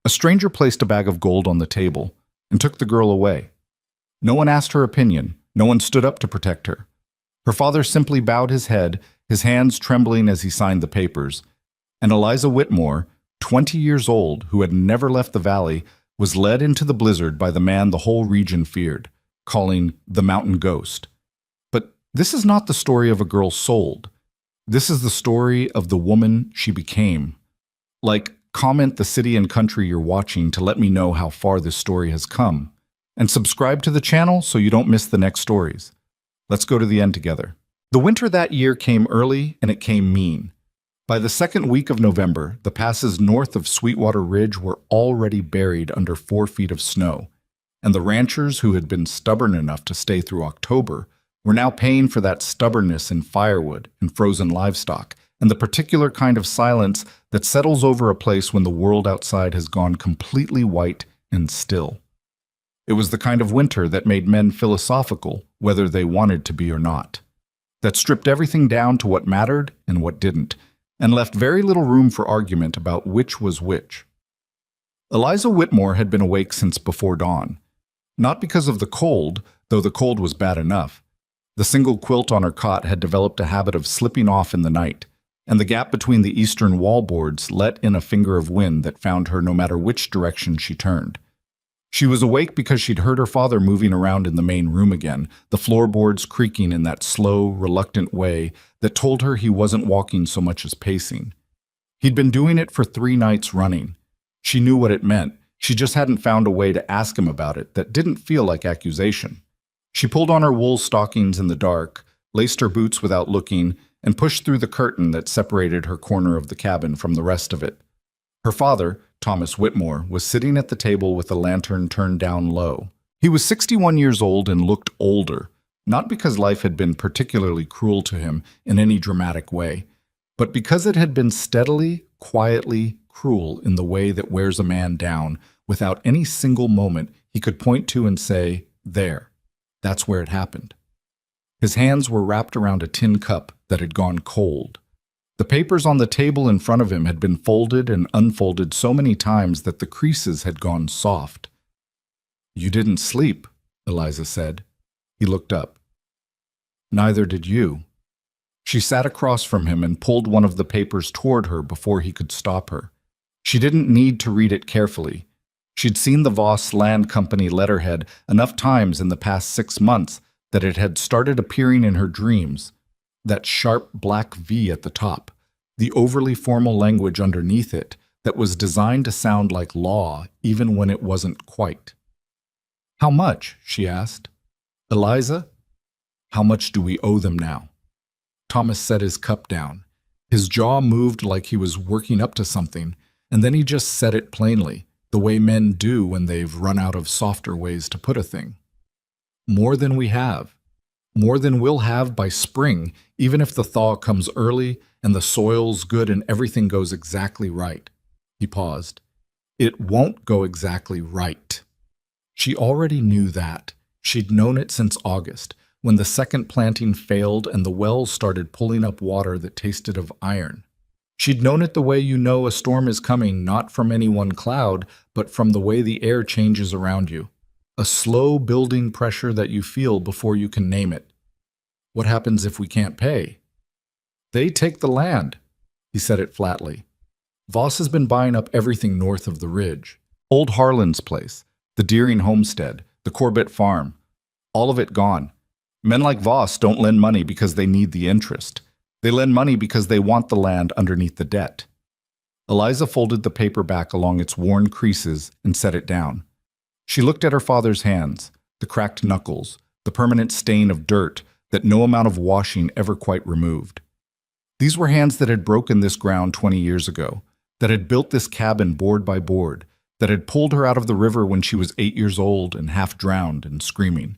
A stranger placed a bag of gold on the table and took the girl away. No one asked her opinion. No one stood up to protect her. Her father simply bowed his head, his hands trembling as he signed the papers. And Eliza Whitmore, 20 years old, who had never left the valley, was led into the blizzard by the man the whole region feared, calling the Mountain Ghost. But this is not the story of a girl sold. This is the story of the woman she became. Comment the city and country you're watching to let me know how far this story has come. And subscribe to the channel so you don't miss the next stories. Let's go to the end together. The winter that year came early and it came mean. By the second week of November, the passes north of Sweetwater Ridge were already buried under 4 feet of snow, and the ranchers who had been stubborn enough to stay through October were now paying for that stubbornness in firewood and frozen livestock, and the particular kind of silence that settles over a place when the world outside has gone completely white and still. It was the kind of winter that made men philosophical, whether they wanted to be or not, that stripped everything down to what mattered and what didn't, and left very little room for argument about which was which. Eliza Whitmore had been awake since before dawn, not because of the cold, though the cold was bad enough. The single quilt on her cot had developed a habit of slipping off in the night, and the gap between the eastern wallboards let in a finger of wind that found her no matter which direction she turned. She was awake because she'd heard her father moving around in the main room again, the floorboards creaking in that slow, reluctant way that told her he wasn't walking so much as pacing. He'd been doing it for 3 nights running. She knew what it meant. She just hadn't found a way to ask him about it that didn't feel like accusation. She pulled on her wool stockings in the dark, laced her boots without looking, and pushed through the curtain that separated her corner of the cabin from the rest of it. Her father, Thomas Whitmore, was sitting at the table with the lantern turned down low. He was 61 years old and looked older, not because life had been particularly cruel to him in any dramatic way, but because it had been steadily, quietly cruel in the way that wears a man down without any single moment he could point to and say, "There, that's where it happened." His hands were wrapped around a tin cup that had gone cold. The papers on the table in front of him had been folded and unfolded so many times that the creases had gone soft. "You didn't sleep," Eliza said. He looked up. "Neither did you." She sat across from him and pulled one of the papers toward her before he could stop her. She didn't need to read it carefully. She'd seen the Voss Land Company letterhead enough times in the past 6 months that it had started appearing in her dreams. That sharp black V at the top, the overly formal language underneath it that was designed to sound like law even when it wasn't quite. "How much?" she asked. "Eliza, how much do we owe them now?" Thomas set his cup down. His jaw moved like he was working up to something, and then he just said it plainly, the way men do when they've run out of softer ways to put a thing. "More than we have. More than we'll have by spring, even if the thaw comes early and the soil's good and everything goes exactly right." He paused. "It won't go exactly right." She already knew that. She'd known it since August, when the second planting failed and the wells started pulling up water that tasted of iron. She'd known it the way you know a storm is coming, not from any one cloud, but from the way the air changes around you. A slow building pressure that you feel before you can name it. "What happens if we can't pay?" "They take the land." He said it flatly. "Voss has been buying up everything north of the ridge. Old Harlan's place, the Deering homestead, the Corbett farm. All of it gone. Men like Voss don't lend money because they need the interest. They lend money because they want the land underneath the debt." Eliza folded the paper back along its worn creases and set it down. She looked at her father's hands, the cracked knuckles, the permanent stain of dirt that no amount of washing ever quite removed. These were hands that had broken this ground 20 years ago, that had built this cabin board by board, that had pulled her out of the river when she was 8 years old and half drowned and screaming.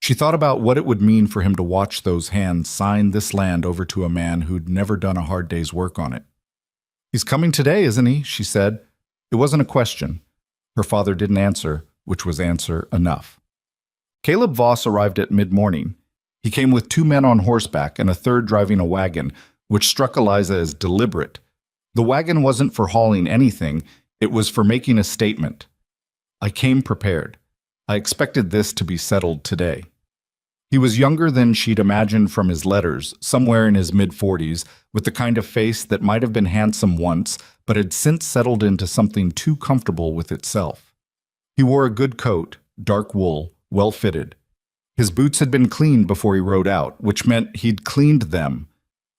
She thought about what it would mean for him to watch those hands sign this land over to a man who'd never done a hard day's work on it. "He's coming today, isn't he?" she said. It wasn't a question. Her father didn't answer, which was answer enough. Caleb Voss arrived at mid-morning. He came with 2 men on horseback and a third driving a wagon, which struck Eliza as deliberate. The wagon wasn't for hauling anything. It was for making a statement. I came prepared. I expected this to be settled today. He was younger than she'd imagined from his letters, somewhere in his mid-40s, with the kind of face that might have been handsome once, but had since settled into something too comfortable with itself. He wore a good coat, dark wool, well-fitted. His boots had been cleaned before he rode out, which meant he'd cleaned them,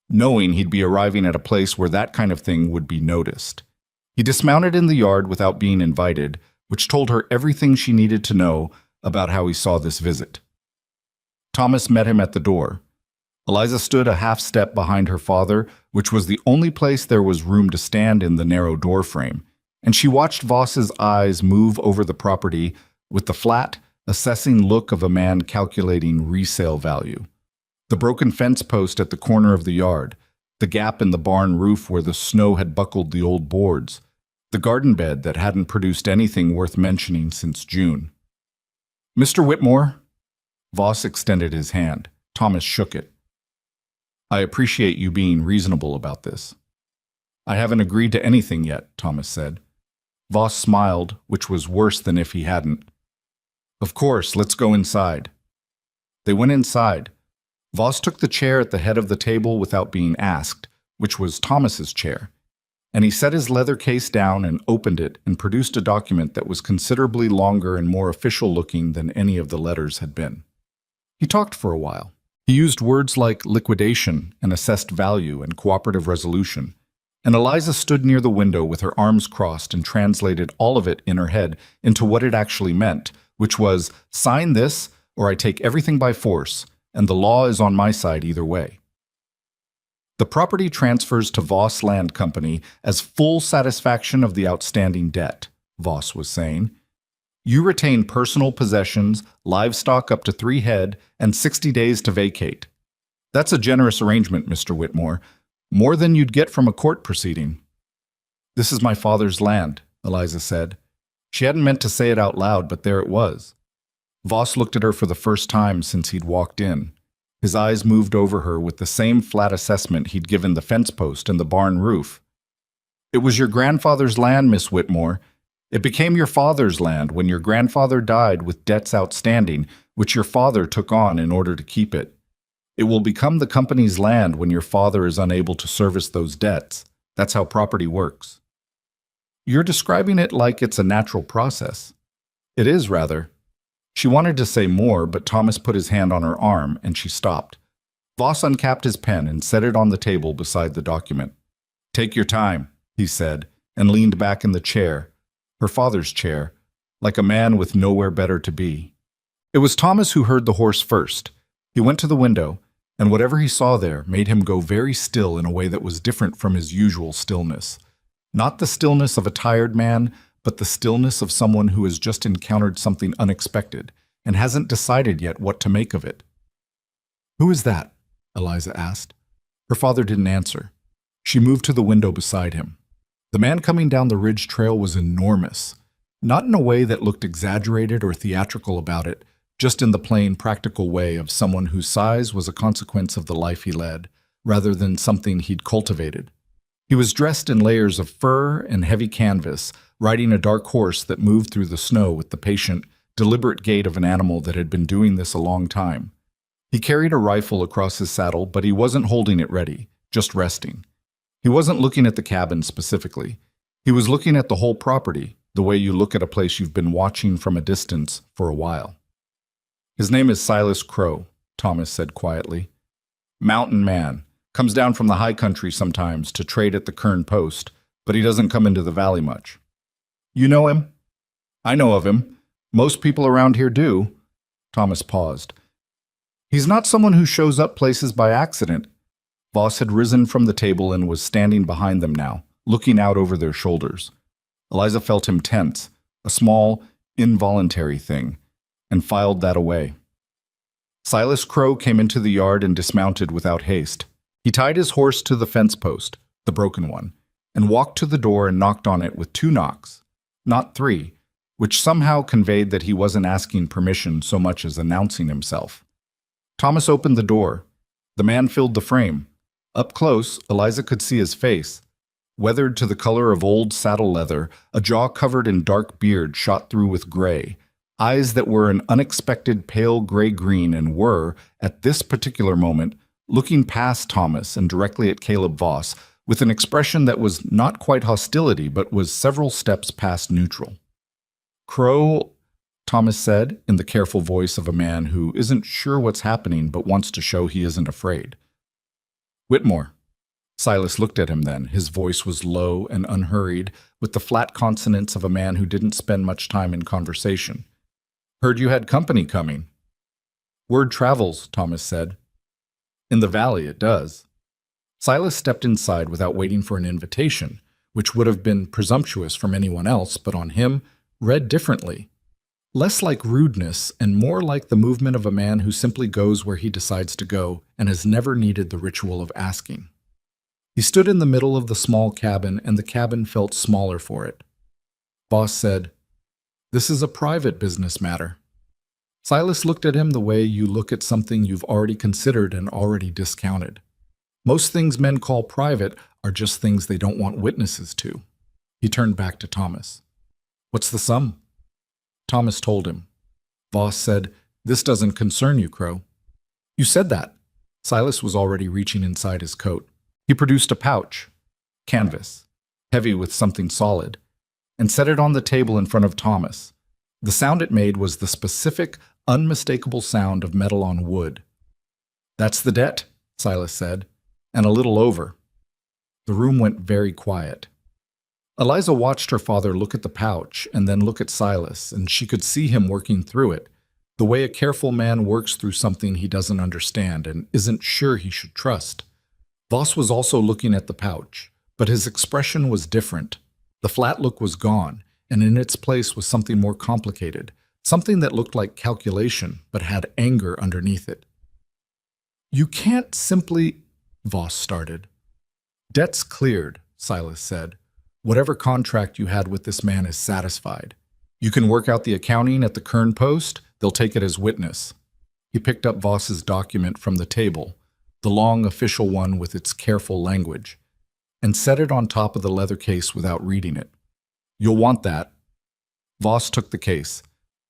knowing he'd be arriving at a place where that kind of thing would be noticed. He dismounted in the yard without being invited, which told her everything she needed to know about how he saw this visit. Thomas met him at the door. Eliza stood a half step behind her father, which was the only place there was room to stand in the narrow doorframe, and she watched Voss's eyes move over the property with the flat, assessing look of a man calculating resale value. The broken fence post at the corner of the yard, the gap in the barn roof where the snow had buckled the old boards, the garden bed that hadn't produced anything worth mentioning since June. "Mr. Whitmore?" Voss extended his hand. Thomas shook it. "I appreciate you being reasonable about this." "I haven't agreed to anything yet," Thomas said. Voss smiled, which was worse than if he hadn't. "Of course, let's go inside." They went inside. Voss took the chair at the head of the table without being asked, which was Thomas's chair, and he set his leather case down and opened it and produced a document that was considerably longer and more official-looking than any of the letters had been. He talked for a while. He used words like liquidation and assessed value and cooperative resolution, and Eliza stood near the window with her arms crossed and translated all of it in her head into what it actually meant, which was, sign this or I take everything by force, and the law is on my side either way. The property transfers to Voss Land Company as full satisfaction of the outstanding debt, Voss was saying. You retain personal possessions, livestock up to 3 head, and 60 days to vacate. That's a generous arrangement, Mr. Whitmore. More than you'd get from a court proceeding. This is my father's land, Eliza said. She hadn't meant to say it out loud, but there it was. Voss looked at her for the first time since he'd walked in. His eyes moved over her with the same flat assessment he'd given the fence post and the barn roof. It was your grandfather's land, Miss Whitmore. It became your father's land when your grandfather died with debts outstanding, which your father took on in order to keep it. It will become the company's land when your father is unable to service those debts. That's how property works. You're describing it like it's a natural process. It is, rather. She wanted to say more, but Thomas put his hand on her arm, and she stopped. Voss uncapped his pen and set it on the table beside the document. Take your time, he said, and leaned back in the chair, her father's chair, like a man with nowhere better to be. It was Thomas who heard the horse first. He went to the window, and whatever he saw there made him go very still in a way that was different from his usual stillness. Not the stillness of a tired man, but the stillness of someone who has just encountered something unexpected and hasn't decided yet what to make of it. "Who is that?" Eliza asked. Her father didn't answer. She moved to the window beside him. The man coming down the ridge trail was enormous, not in a way that looked exaggerated or theatrical about it, just in the plain, practical way of someone whose size was a consequence of the life he led, rather than something he'd cultivated. He was dressed in layers of fur and heavy canvas, riding a dark horse that moved through the snow with the patient, deliberate gait of an animal that had been doing this a long time. He carried a rifle across his saddle, but he wasn't holding it ready, just resting. He wasn't looking at the cabin specifically. He was looking at the whole property, the way you look at a place you've been watching from a distance for a while. His name is Silas Crow, Thomas said quietly. Mountain man. Comes down from the high country sometimes to trade at the Kern Post, but he doesn't come into the valley much. You know him? I know of him. Most people around here do. Thomas paused. He's not someone who shows up places by accident. Voss had risen from the table and was standing behind them now, looking out over their shoulders. Eliza felt him tense, a small, involuntary thing, and filed that away. Silas Crow came into the yard and dismounted without haste. He tied his horse to the fence post, the broken one, and walked to the door and knocked on it with 2 knocks, not 3, which somehow conveyed that he wasn't asking permission so much as announcing himself. Thomas opened the door. The man filled the frame. Up close, Eliza could see his face. Weathered to the color of old saddle leather, a jaw covered in dark beard shot through with gray, eyes that were an unexpected pale gray-green and were, at this particular moment, looking past Thomas and directly at Caleb Voss with an expression that was not quite hostility but was several steps past neutral. "Crow," Thomas said, in the careful voice of a man who isn't sure what's happening but wants to show he isn't afraid. "Whitmore." Silas looked at him then. His voice was low and unhurried, with the flat consonants of a man who didn't spend much time in conversation. "Heard you had company coming." "Word travels," Thomas said. "In the valley, it does." Silas stepped inside without waiting for an invitation, which would have been presumptuous from anyone else, but on him, read differently. Less like rudeness and more like the movement of a man who simply goes where he decides to go and has never needed the ritual of asking. He stood in the middle of the small cabin, and the cabin felt smaller for it. Voss said, "This is a private business matter." Silas looked at him the way you look at something you've already considered and already discounted. Most things men call private are just things they don't want witnesses to. He turned back to Thomas. "What's the sum?" Thomas told him. Voss said, "This doesn't concern you, Crow." "You said that." Silas was already reaching inside his coat. He produced a pouch, canvas, heavy with something solid, and set it on the table in front of Thomas. The sound it made was the specific, unmistakable sound of metal on wood. "That's the debt," Silas said, "and a little over." The room went very quiet. Eliza watched her father look at the pouch and then look at Silas, and she could see him working through it, the way a careful man works through something he doesn't understand and isn't sure he should trust. Voss was also looking at the pouch, but his expression was different. The flat look was gone, and in its place was something more complicated, something that looked like calculation but had anger underneath it. "You can't simply—" Voss started. "Debt's cleared," Silas said. "Whatever contract you had with this man is satisfied. You can work out the accounting at the Kern Post. They'll take it as witness." He picked up Voss's document from the table, the long official one with its careful language, and set it on top of the leather case without reading it. "You'll want that." Voss took the case.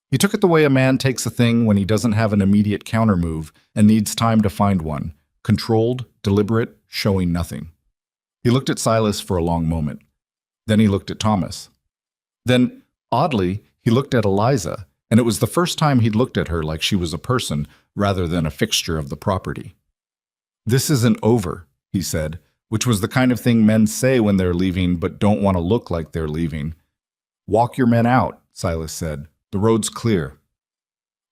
He took it the way a man takes a thing when he doesn't have an immediate countermove and needs time to find one, controlled, deliberate, showing nothing. He looked at Silas for a long moment. Then he looked at Thomas. Then, oddly, he looked at Eliza, and it was the first time he'd looked at her like she was a person rather than a fixture of the property. "This isn't over," he said, which was the kind of thing men say when they're leaving but don't want to look like they're leaving. "Walk your men out," Silas said. "The road's clear."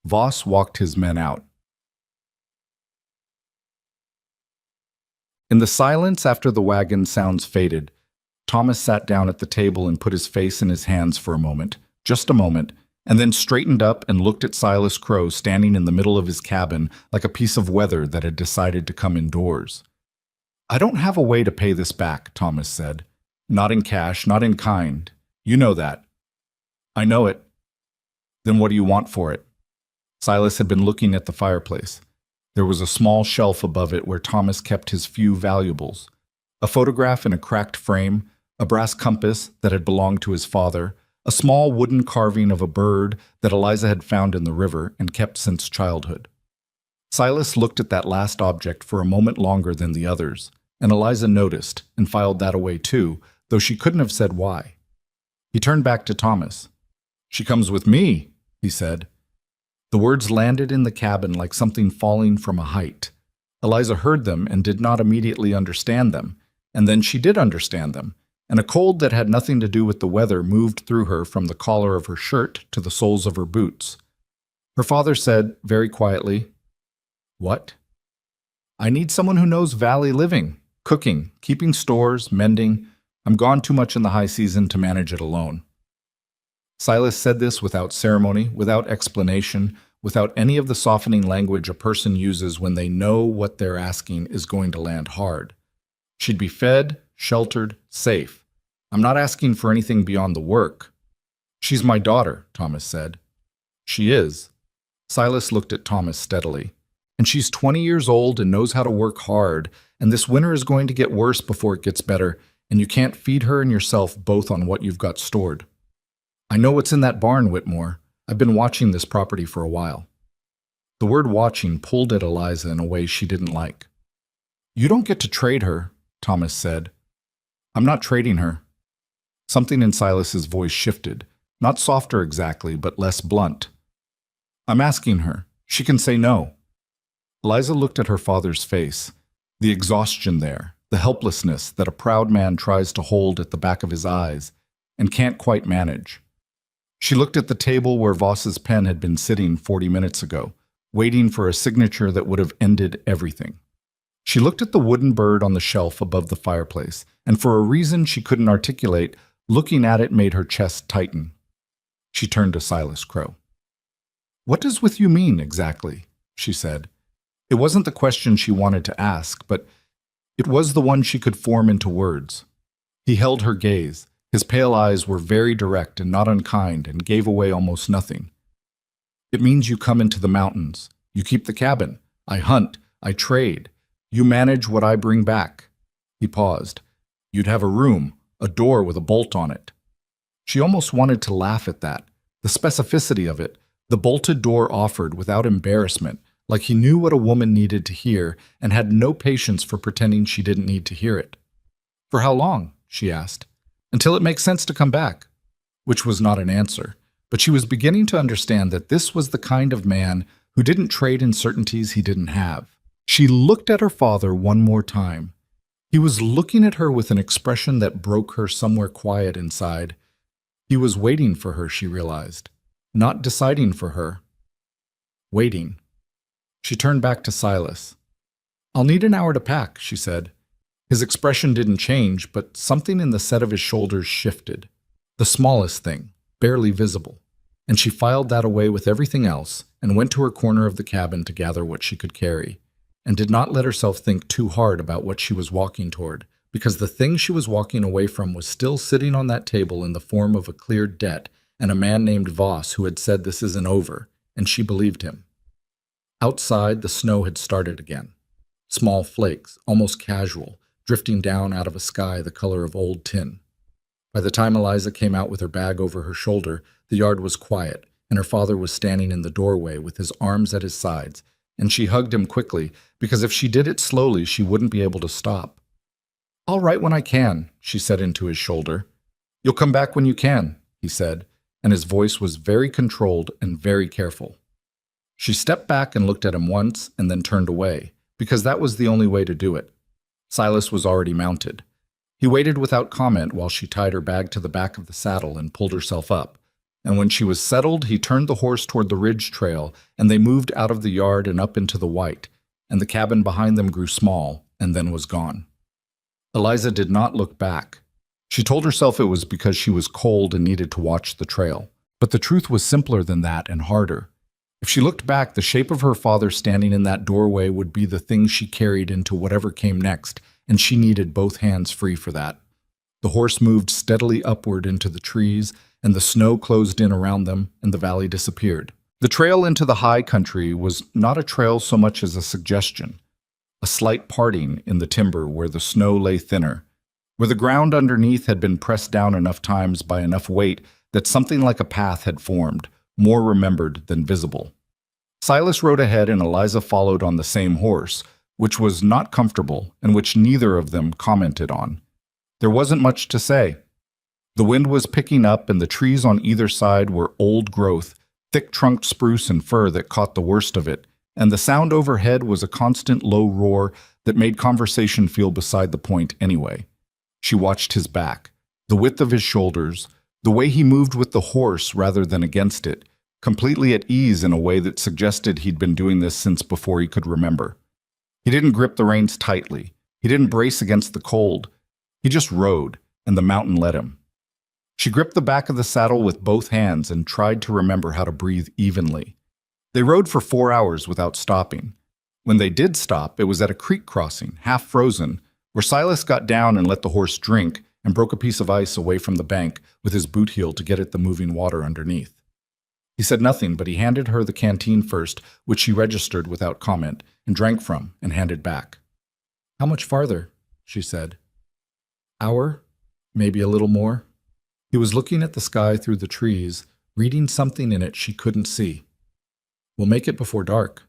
Voss walked his men out. In the silence after the wagon sounds faded, Thomas sat down at the table and put his face in his hands for a moment, just a moment, and then straightened up and looked at Silas Crow standing in the middle of his cabin like a piece of weather that had decided to come indoors. "I don't have a way to pay this back," Thomas said. "Not in cash, not in kind. You know that." "I know it." "Then what do you want for it?" Silas had been looking at the fireplace. There was a small shelf above it where Thomas kept his few valuables. A photograph in a cracked frame, a brass compass that had belonged to his father, a small wooden carving of a bird that Eliza had found in the river and kept since childhood. Silas looked at that last object for a moment longer than the others, and Eliza noticed and filed that away too, though she couldn't have said why. He turned back to Thomas. "She comes with me," he said. The words landed in the cabin like something falling from a height. Eliza heard them and did not immediately understand them, and then she did understand them, and a cold that had nothing to do with the weather moved through her from the collar of her shirt to the soles of her boots. Her father said, very quietly, "What?" "I need someone who knows valley living, cooking, keeping stores, mending. I'm gone too much in the high season to manage it alone." Silas said this without ceremony, without explanation, without any of the softening language a person uses when they know what they're asking is going to land hard. She'd be fed, sheltered, safe. I'm not asking for anything beyond the work. "She's my daughter," Thomas said. "She is." Silas looked at Thomas steadily. "And she's 20 years old and knows how to work hard, and this winter is going to get worse before it gets better, and you can't feed her and yourself both on what you've got stored. I know what's in that barn, Whitmore. I've been watching this property for a while. The word watching pulled at Eliza in a way she didn't like. You don't get to trade her, Thomas said. I'm not trading her. Something in Silas's voice shifted, not softer exactly, but less blunt. I'm asking her. She can say no. Eliza looked at her father's face, the exhaustion there, the helplessness that a proud man tries to hold at the back of his eyes and can't quite manage. She looked at the table where Voss's pen had been sitting 40 minutes ago, waiting for a signature that would have ended everything. She looked at the wooden bird on the shelf above the fireplace, and for a reason she couldn't articulate, looking at it made her chest tighten. She turned to Silas Crow. What does with you mean, exactly? She said. It wasn't the question she wanted to ask, but it was the one she could form into words. He held her gaze. His pale eyes were very direct and not unkind and gave away almost nothing. It means you come into the mountains. You keep the cabin. I hunt. I trade. You manage what I bring back. He paused. You'd have a room, a door with a bolt on it. She almost wanted to laugh at that, the specificity of it, the bolted door offered without embarrassment, like he knew what a woman needed to hear and had no patience for pretending she didn't need to hear it. For how long? She asked. Until it makes sense to come back. Which was not an answer, but she was beginning to understand that this was the kind of man who didn't trade in certainties he didn't have. She looked at her father one more time. He was looking at her with an expression that broke her somewhere quiet inside. He was waiting for her, she realized. Not deciding for her. Waiting. She turned back to Silas. I'll need an hour to pack, she said. His expression didn't change, but something in the set of his shoulders shifted. The smallest thing, barely visible. And she filed that away with everything else and went to her corner of the cabin to gather what she could carry, and did not let herself think too hard about what she was walking toward, because the thing she was walking away from was still sitting on that table in the form of a cleared debt and a man named Voss who had said this isn't over, and she believed him. Outside, the snow had started again. Small flakes, almost casual, drifting down out of a sky the color of old tin. By the time Eliza came out with her bag over her shoulder, the yard was quiet, and her father was standing in the doorway with his arms at his sides, and she hugged him quickly, because if she did it slowly, she wouldn't be able to stop. I'll write when I can, she said into his shoulder. You'll come back when you can, he said, and his voice was very controlled and very careful. She stepped back and looked at him once and then turned away, because that was the only way to do it. Silas was already mounted. He waited without comment while she tied her bag to the back of the saddle and pulled herself up, and when she was settled, he turned the horse toward the ridge trail, and they moved out of the yard and up into the white, and the cabin behind them grew small and then was gone. Eliza did not look back. She told herself it was because she was cold and needed to watch the trail, but the truth was simpler than that and harder. If she looked back, the shape of her father standing in that doorway would be the thing she carried into whatever came next, and she needed both hands free for that. The horse moved steadily upward into the trees, and the snow closed in around them, and the valley disappeared. The trail into the high country was not a trail so much as a suggestion, a slight parting in the timber where the snow lay thinner, where the ground underneath had been pressed down enough times by enough weight that something like a path had formed, more remembered than visible. Silas rode ahead and Eliza followed on the same horse, which was not comfortable and which neither of them commented on. There wasn't much to say. The wind was picking up and the trees on either side were old growth, thick-trunked spruce and fir that caught the worst of it, and the sound overhead was a constant low roar that made conversation feel beside the point anyway. She watched his back, the width of his shoulders, the way he moved with the horse rather than against it, completely at ease in a way that suggested he'd been doing this since before he could remember. He didn't grip the reins tightly. He didn't brace against the cold. He just rode, and the mountain led him. She gripped the back of the saddle with both hands and tried to remember how to breathe evenly. They rode for 4 hours without stopping. When they did stop, it was at a creek crossing, half frozen, where Silas got down and let the horse drink and broke a piece of ice away from the bank with his boot heel to get at the moving water underneath. He said nothing, but he handed her the canteen first, which she registered without comment, and drank from and handed back. "How much farther?" she said. Hour? Maybe a little more? He was looking at the sky through the trees, reading something in it she couldn't see. We'll make it before dark.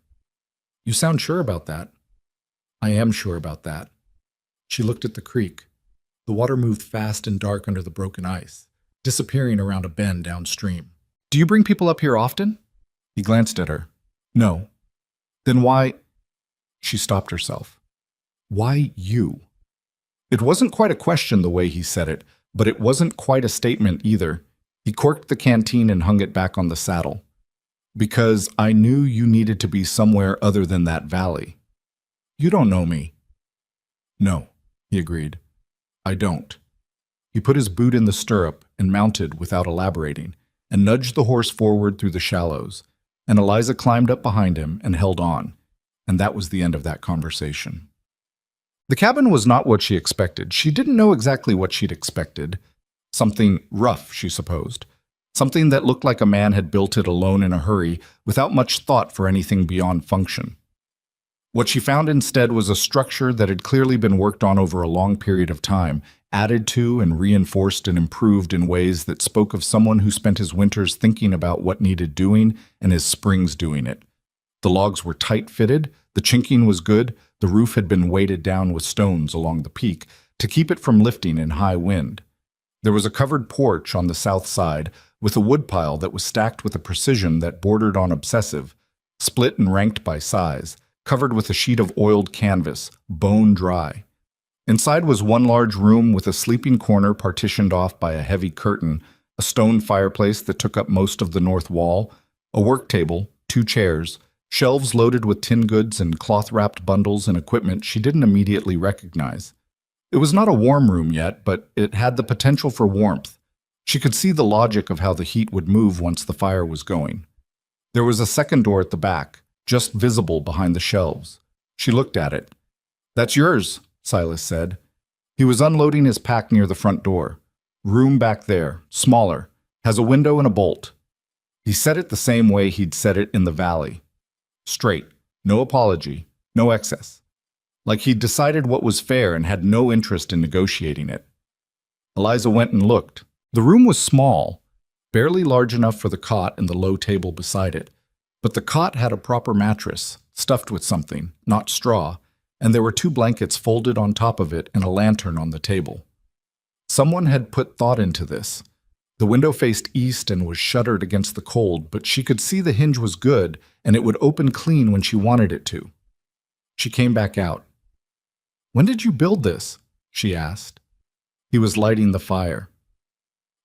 You sound sure about that. I am sure about that. She looked at the creek. The water moved fast and dark under the broken ice, disappearing around a bend downstream. Do you bring people up here often? He glanced at her. No. Then why? She stopped herself. Why you? It wasn't quite a question the way he said it, but it wasn't quite a statement either. He corked the canteen and hung it back on the saddle. Because I knew you needed to be somewhere other than that valley. You don't know me. No, he agreed. I don't. He put his boot in the stirrup and mounted without elaborating, and nudged the horse forward through the shallows, and Eliza climbed up behind him and held on, and that was the end of that conversation. The cabin was not what she expected. She didn't know exactly what she'd expected. Something rough, she supposed. Something that looked like a man had built it alone in a hurry, without much thought for anything beyond function. What she found instead was a structure that had clearly been worked on over a long period of time, added to and reinforced and improved in ways that spoke of someone who spent his winters thinking about what needed doing and his springs doing it. The logs were tight-fitted, the chinking was good, the roof had been weighted down with stones along the peak to keep it from lifting in high wind. There was a covered porch on the south side with a woodpile that was stacked with a precision that bordered on obsessive, split and ranked by size, covered with a sheet of oiled canvas, bone dry. Inside was one large room with a sleeping corner partitioned off by a heavy curtain, a stone fireplace that took up most of the north wall, a work table, 2 chairs, shelves loaded with tin goods and cloth-wrapped bundles and equipment she didn't immediately recognize. It was not a warm room yet, but it had the potential for warmth. She could see the logic of how the heat would move once the fire was going. There was a second door at the back, just visible behind the shelves. She looked at it. That's yours, Silas said. He was unloading his pack near the front door. Room back there, smaller, has a window and a bolt. He said it the same way he'd said it in the valley. Straight, no apology, no excess. Like he'd decided what was fair and had no interest in negotiating it. Eliza went and looked. The room was small, barely large enough for the cot and the low table beside it. But the cot had a proper mattress, stuffed with something, not straw, and there were 2 blankets folded on top of it and a lantern on the table. Someone had put thought into this. The window faced east and was shuttered against the cold, but she could see the hinge was good and it would open clean when she wanted it to. She came back out. When did you build this? She asked. He was lighting the fire.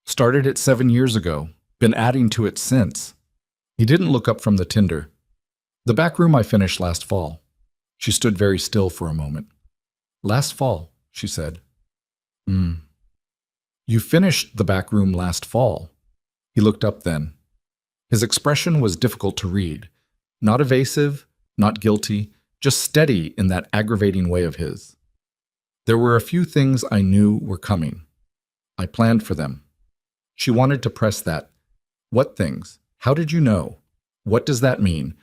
Started it 7 years ago, been adding to it since. He didn't look up from the tinder. The back room I finished last fall. She stood very still for a moment. Last fall, she said. You finished the back room last fall. He looked up then. His expression was difficult to read. Not evasive, not guilty, just steady in that aggravating way of his. There were a few things I knew were coming. I planned for them. She wanted to press that. What things? How did you know? What does that mean?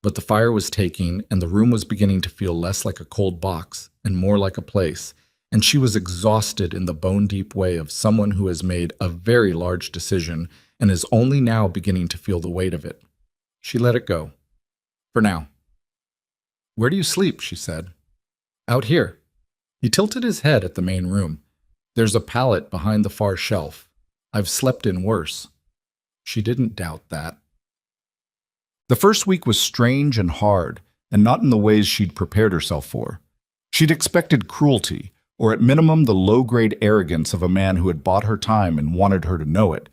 But the fire was taking, and the room was beginning to feel less like a cold box and more like a place, and she was exhausted in the bone-deep way of someone who has made a very large decision and is only now beginning to feel the weight of it. She let it go. For now. Where do you sleep? She said. Out here. He tilted his head at the main room. There's a pallet behind the far shelf. I've slept in worse. She didn't doubt that. The first week was strange and hard, and not in the ways she'd prepared herself for. She'd expected cruelty, or at minimum the low-grade arrogance of a man who had bought her time and wanted her to know it.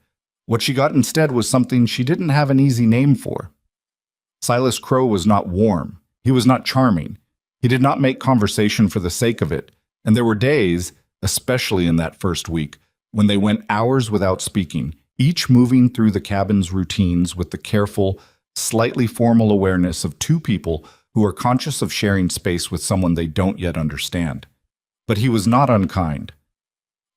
What she got instead was something she didn't have an easy name for. Silas Crow was not warm. He was not charming. He did not make conversation for the sake of it, and there were days, especially in that first week, when they went hours without speaking, each moving through the cabin's routines with the careful, slightly formal awareness of 2 people who are conscious of sharing space with someone they don't yet understand. But he was not unkind.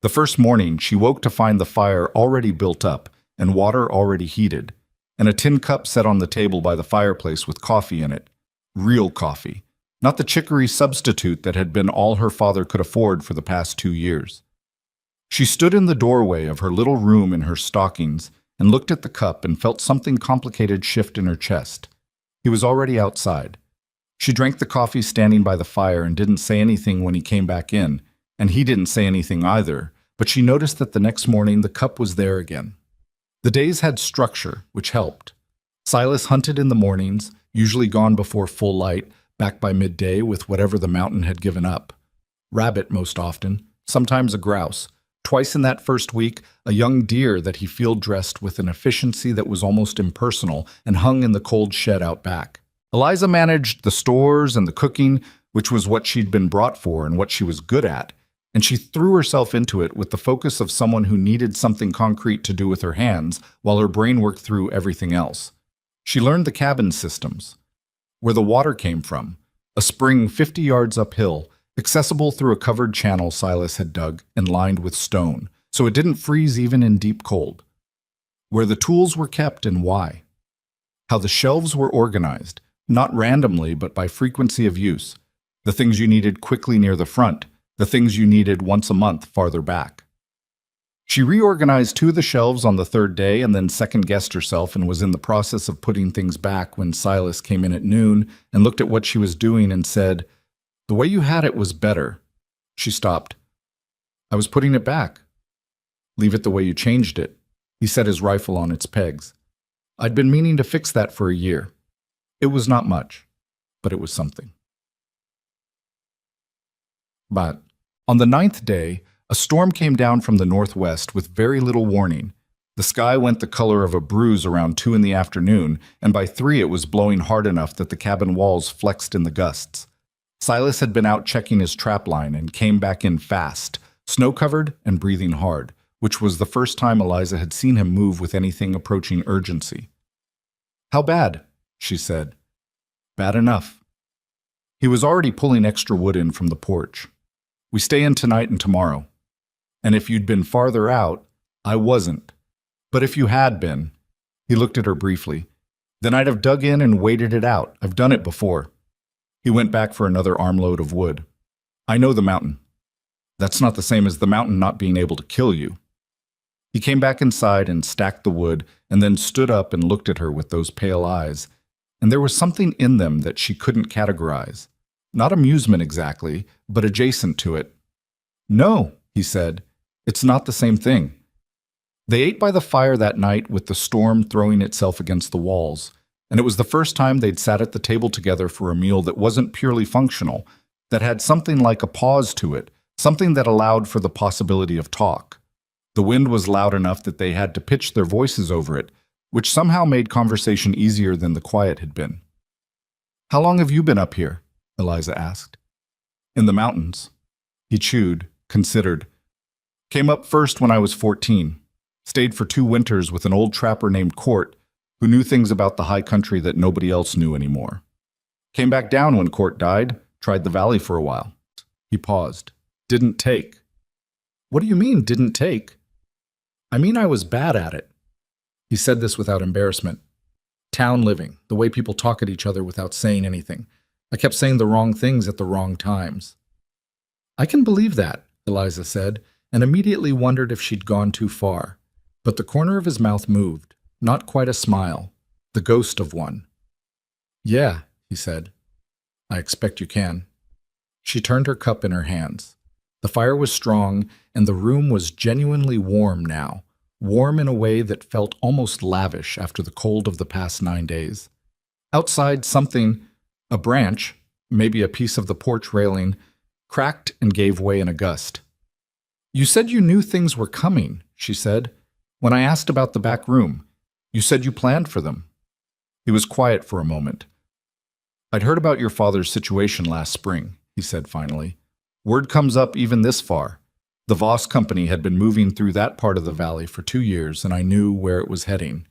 The first morning, she woke to find the fire already built up and water already heated, and a tin cup set on the table by the fireplace with coffee in it. Real coffee, not the chicory substitute that had been all her father could afford for the past 2 years. She stood in the doorway of her little room in her stockings and looked at the cup and felt something complicated shift in her chest. He was already outside. She drank the coffee standing by the fire and didn't say anything when he came back in, and he didn't say anything either, but she noticed that the next morning the cup was there again. The days had structure, which helped. Silas hunted in the mornings, usually gone before full light, back by midday with whatever the mountain had given up. Rabbit most often, sometimes a grouse. Twice in that first week, a young deer that he field-dressed with an efficiency that was almost impersonal and hung in the cold shed out back. Eliza managed the stores and the cooking, which was what she'd been brought for and what she was good at, and she threw herself into it with the focus of someone who needed something concrete to do with her hands while her brain worked through everything else. She learned the cabin systems, where the water came from, a spring 50 yards uphill, accessible through a covered channel Silas had dug and lined with stone, so it didn't freeze even in deep cold. Where the tools were kept and why. How the shelves were organized, not randomly but by frequency of use. The things you needed quickly near the front, the things you needed once a month farther back. She reorganized 2 of the shelves on the 3rd day and then second-guessed herself and was in the process of putting things back when Silas came in at noon and looked at what she was doing and said, "The way you had it was better." She stopped. "I was putting it back." "Leave it the way you changed it." He set his rifle on its pegs. "I'd been meaning to fix that for a year. It was not much, but it was something." But on the 9th day, a storm came down from the northwest with very little warning. The sky went the color of a bruise around 2 in the afternoon, and by 3 it was blowing hard enough that the cabin walls flexed in the gusts. Silas had been out checking his trap line and came back in fast, snow-covered and breathing hard, which was the first time Eliza had seen him move with anything approaching urgency. "How bad?" she said. "Bad enough." He was already pulling extra wood in from the porch. "We stay in tonight and tomorrow. And if you'd been farther out, I wasn't. But if you had been," he looked at her briefly, "then I'd have dug in and waited it out. I've done it before." He went back for another armload of wood. "I know the mountain. That's not the same as the mountain not being able to kill you." He came back inside and stacked the wood and then stood up and looked at her with those pale eyes, and there was something in them that she couldn't categorize. Not amusement exactly, but adjacent to it. "No," he said, "it's not the same thing." They ate by the fire that night with the storm throwing itself against the walls, and it was the first time they'd sat at the table together for a meal that wasn't purely functional, that had something like a pause to it, something that allowed for the possibility of talk. The wind was loud enough that they had to pitch their voices over it, which somehow made conversation easier than the quiet had been. "How long have you been up here?" Eliza asked. "In the mountains." He chewed, considered. "Came up first when I was 14. Stayed for 2 winters with an old trapper named Court, who knew things about the high country that nobody else knew anymore. Came back down when Court died, tried the valley for a while." He paused. "Didn't take." "What do you mean, didn't take?" "I mean I was bad at it." He said this without embarrassment. "Town living, the way people talk at each other without saying anything. I kept saying the wrong things at the wrong times." "I can believe that," Eliza said, and immediately wondered if she'd gone too far. But the corner of his mouth moved, not quite a smile, the ghost of one. "Yeah," he said. "I expect you can." She turned her cup in her hands. The fire was strong, and the room was genuinely warm now, warm in a way that felt almost lavish after the cold of the past 9 days. Outside, something, a branch, maybe a piece of the porch railing, cracked and gave way in a gust. "You said you knew things were coming," she said. "When I asked about the back room, you said you planned for them." He was quiet for a moment. "I'd heard about your father's situation last spring," he said finally. "Word comes up even this far. The Voss Company had been moving through that part of the valley for 2 years, and I knew where it was heading."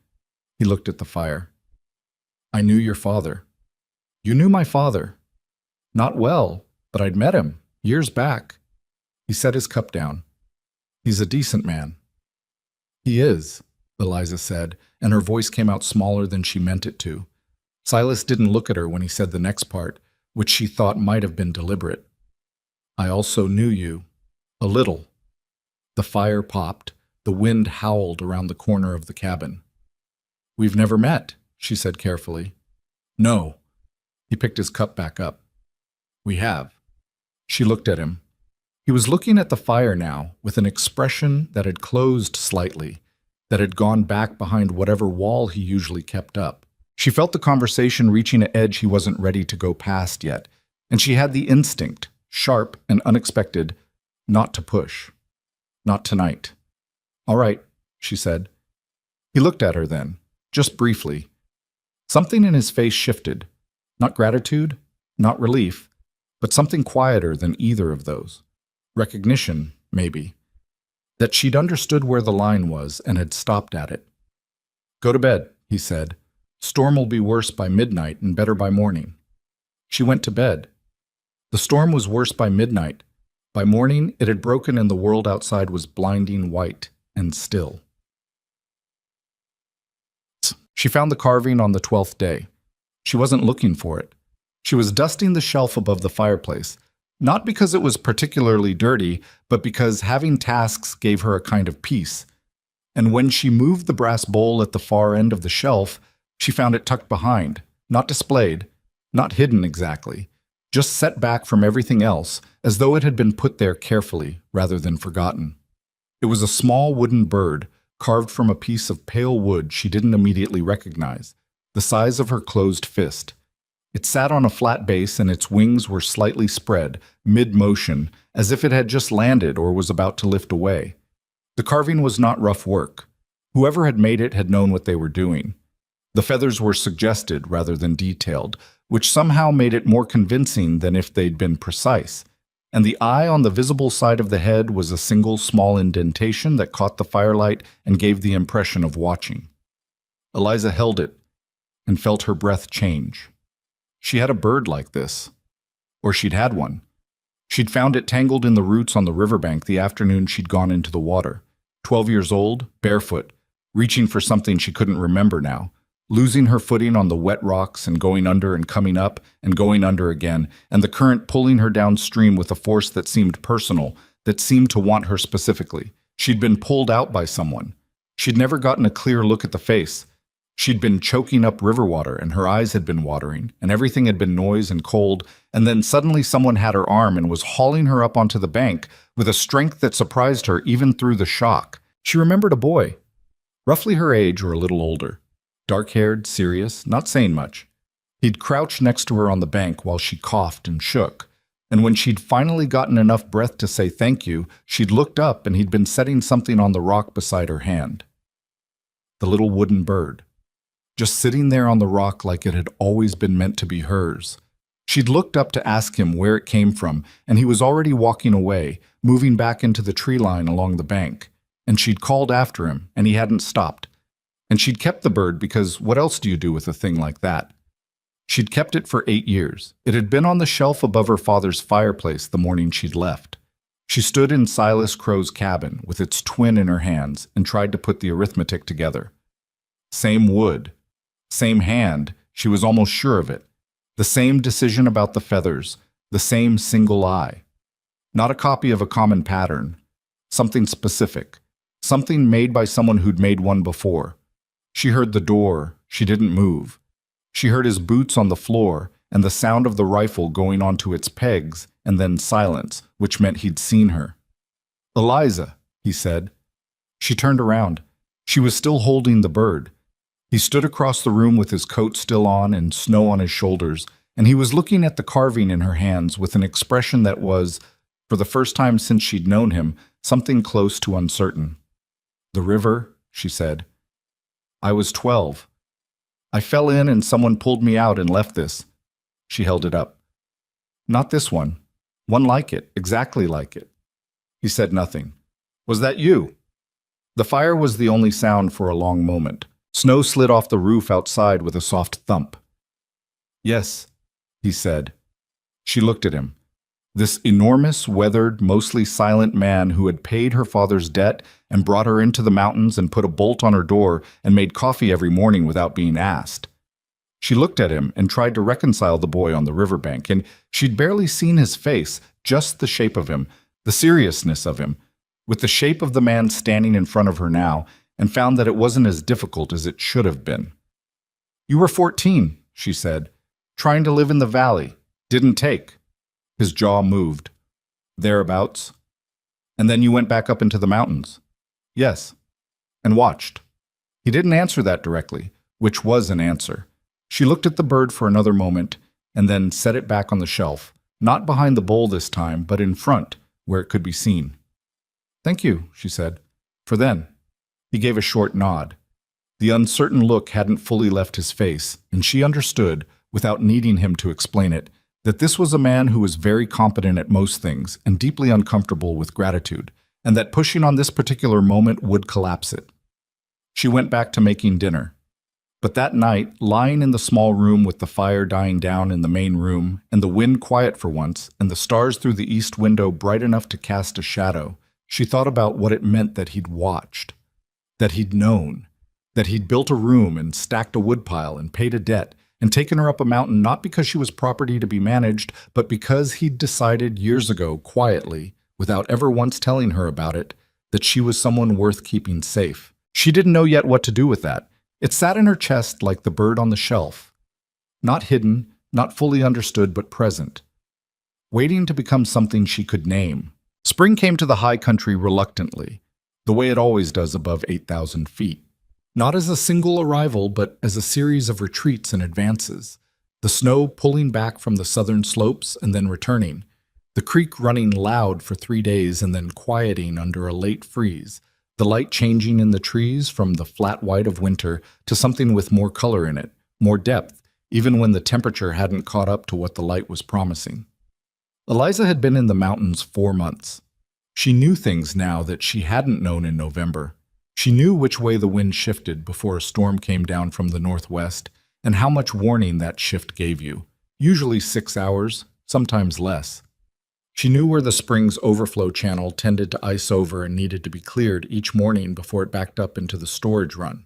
He looked at the fire. "I knew your father." "You knew my father." "Not well, but I'd met him, years back." He set his cup down. "He's a decent man." "He is," Eliza said, and her voice came out smaller than she meant it to. Silas didn't look at her when he said the next part, which she thought might have been deliberate. "I also knew you. A little." The fire popped. The wind howled around the corner of the cabin. "We've never met," she said carefully. "No." He picked his cup back up. "We have." She looked at him. He was looking at the fire now with an expression that had closed slightly, that had gone back behind whatever wall he usually kept up. She felt the conversation reaching an edge he wasn't ready to go past yet, and she had the instinct, sharp and unexpected, not to push. Not tonight. "All right," she said. He looked at her then, just briefly. Something in his face shifted. Not gratitude, not relief, but something quieter than either of those. Recognition, maybe. That she'd understood where the line was and had stopped at it. "Go to bed," he said. "Storm will be worse by midnight and better by morning." She went to bed. The storm was worse by midnight. By morning, it had broken and the world outside was blinding white and still. She found the carving on the 12th day. She wasn't looking for it. She was dusting the shelf above the fireplace, not because it was particularly dirty, but because having tasks gave her a kind of peace. And when she moved the brass bowl at the far end of the shelf, she found it tucked behind, not displayed, not hidden exactly, just set back from everything else, as though it had been put there carefully rather than forgotten. It was a small wooden bird, carved from a piece of pale wood she didn't immediately recognize, the size of her closed fist. It sat on a flat base and its wings were slightly spread, mid-motion, as if it had just landed or was about to lift away. The carving was not rough work. Whoever had made it had known what they were doing. The feathers were suggested rather than detailed, which somehow made it more convincing than if they'd been precise. And the eye on the visible side of the head was a single small indentation that caught the firelight and gave the impression of watching. Eliza held it and felt her breath change. She had a bird like this. Or she'd had one. She'd found it tangled in the roots on the riverbank the afternoon she'd gone into the water. 12 years old, barefoot, reaching for something she couldn't remember now, losing her footing on the wet rocks and going under and coming up and going under again, and the current pulling her downstream with a force that seemed personal, that seemed to want her specifically. She'd been pulled out by someone. She'd never gotten a clear look at the face. She'd been choking up river water, and her eyes had been watering, and everything had been noise and cold, and then suddenly someone had her arm and was hauling her up onto the bank with a strength that surprised her even through the shock. She remembered a boy, roughly her age or a little older, dark-haired, serious, not saying much. He'd crouched next to her on the bank while she coughed and shook, and when she'd finally gotten enough breath to say thank you, she'd looked up and he'd been setting something on the rock beside her hand. The little wooden bird, just sitting there on the rock like it had always been meant to be hers. She'd looked up to ask him where it came from, and he was already walking away, moving back into the tree line along the bank. And she'd called after him, and he hadn't stopped. And she'd kept the bird because what else do you do with a thing like that? She'd kept it for 8 years. It had been on the shelf above her father's fireplace the morning she'd left. She stood in Silas Crow's cabin with its twin in her hands and tried to put the arithmetic together. Same wood. Same hand, she was almost sure of it. The same decision about the feathers, the same single eye. Not a copy of a common pattern. Something specific. Something made by someone who'd made one before. She heard the door. She didn't move. She heard his boots on the floor and the sound of the rifle going onto its pegs, and then silence, which meant he'd seen her. "Eliza," he said. She turned around. She was still holding the bird. He stood across the room with his coat still on and snow on his shoulders, and he was looking at the carving in her hands with an expression that was, for the first time since she'd known him, something close to uncertain. "The river," she said. "I was 12. I fell in and someone pulled me out and left this." She held it up. "Not this one. One like it, exactly like it." He said nothing. "Was that you?" The fire was the only sound for a long moment. Snow slid off the roof outside with a soft thump. "Yes," he said. She looked at him. This enormous, weathered, mostly silent man who had paid her father's debt and brought her into the mountains and put a bolt on her door and made coffee every morning without being asked. She looked at him and tried to reconcile the boy on the riverbank, and she'd barely seen his face, just the shape of him, the seriousness of him, with the shape of the man standing in front of her now, and found that it wasn't as difficult as it should have been. "You were 14, she said. "Trying to live in the valley. Didn't take." His jaw moved. "Thereabouts." "And then you went back up into the mountains." "Yes." "And watched." He didn't answer that directly, which was an answer. She looked at the bird for another moment, and then set it back on the shelf, not behind the bowl this time, but in front, where it could be seen. "Thank you," she said. "For then." He gave a short nod. The uncertain look hadn't fully left his face, and she understood, without needing him to explain it, that this was a man who was very competent at most things and deeply uncomfortable with gratitude, and that pushing on this particular moment would collapse it. She went back to making dinner. But that night, lying in the small room with the fire dying down in the main room, and the wind quiet for once, and the stars through the east window bright enough to cast a shadow, she thought about what it meant that he'd watched, that he'd known, that he'd built a room and stacked a woodpile and paid a debt, and taken her up a mountain not because she was property to be managed, but because he'd decided years ago, quietly, without ever once telling her about it, that she was someone worth keeping safe. She didn't know yet what to do with that. It sat in her chest like the bird on the shelf, not hidden, not fully understood, but present, waiting to become something she could name. Spring came to the high country reluctantly, the way it always does above 8,000 feet. Not as a single arrival, but as a series of retreats and advances. The snow pulling back from the southern slopes and then returning. The creek running loud for 3 days and then quieting under a late freeze. The light changing in the trees from the flat white of winter to something with more color in it, more depth, even when the temperature hadn't caught up to what the light was promising. Eliza had been in the mountains 4 months. She knew things now that she hadn't known in November. She knew which way the wind shifted before a storm came down from the northwest, and how much warning that shift gave you, usually 6 hours, sometimes less. She knew where the spring's overflow channel tended to ice over and needed to be cleared each morning before it backed up into the storage run.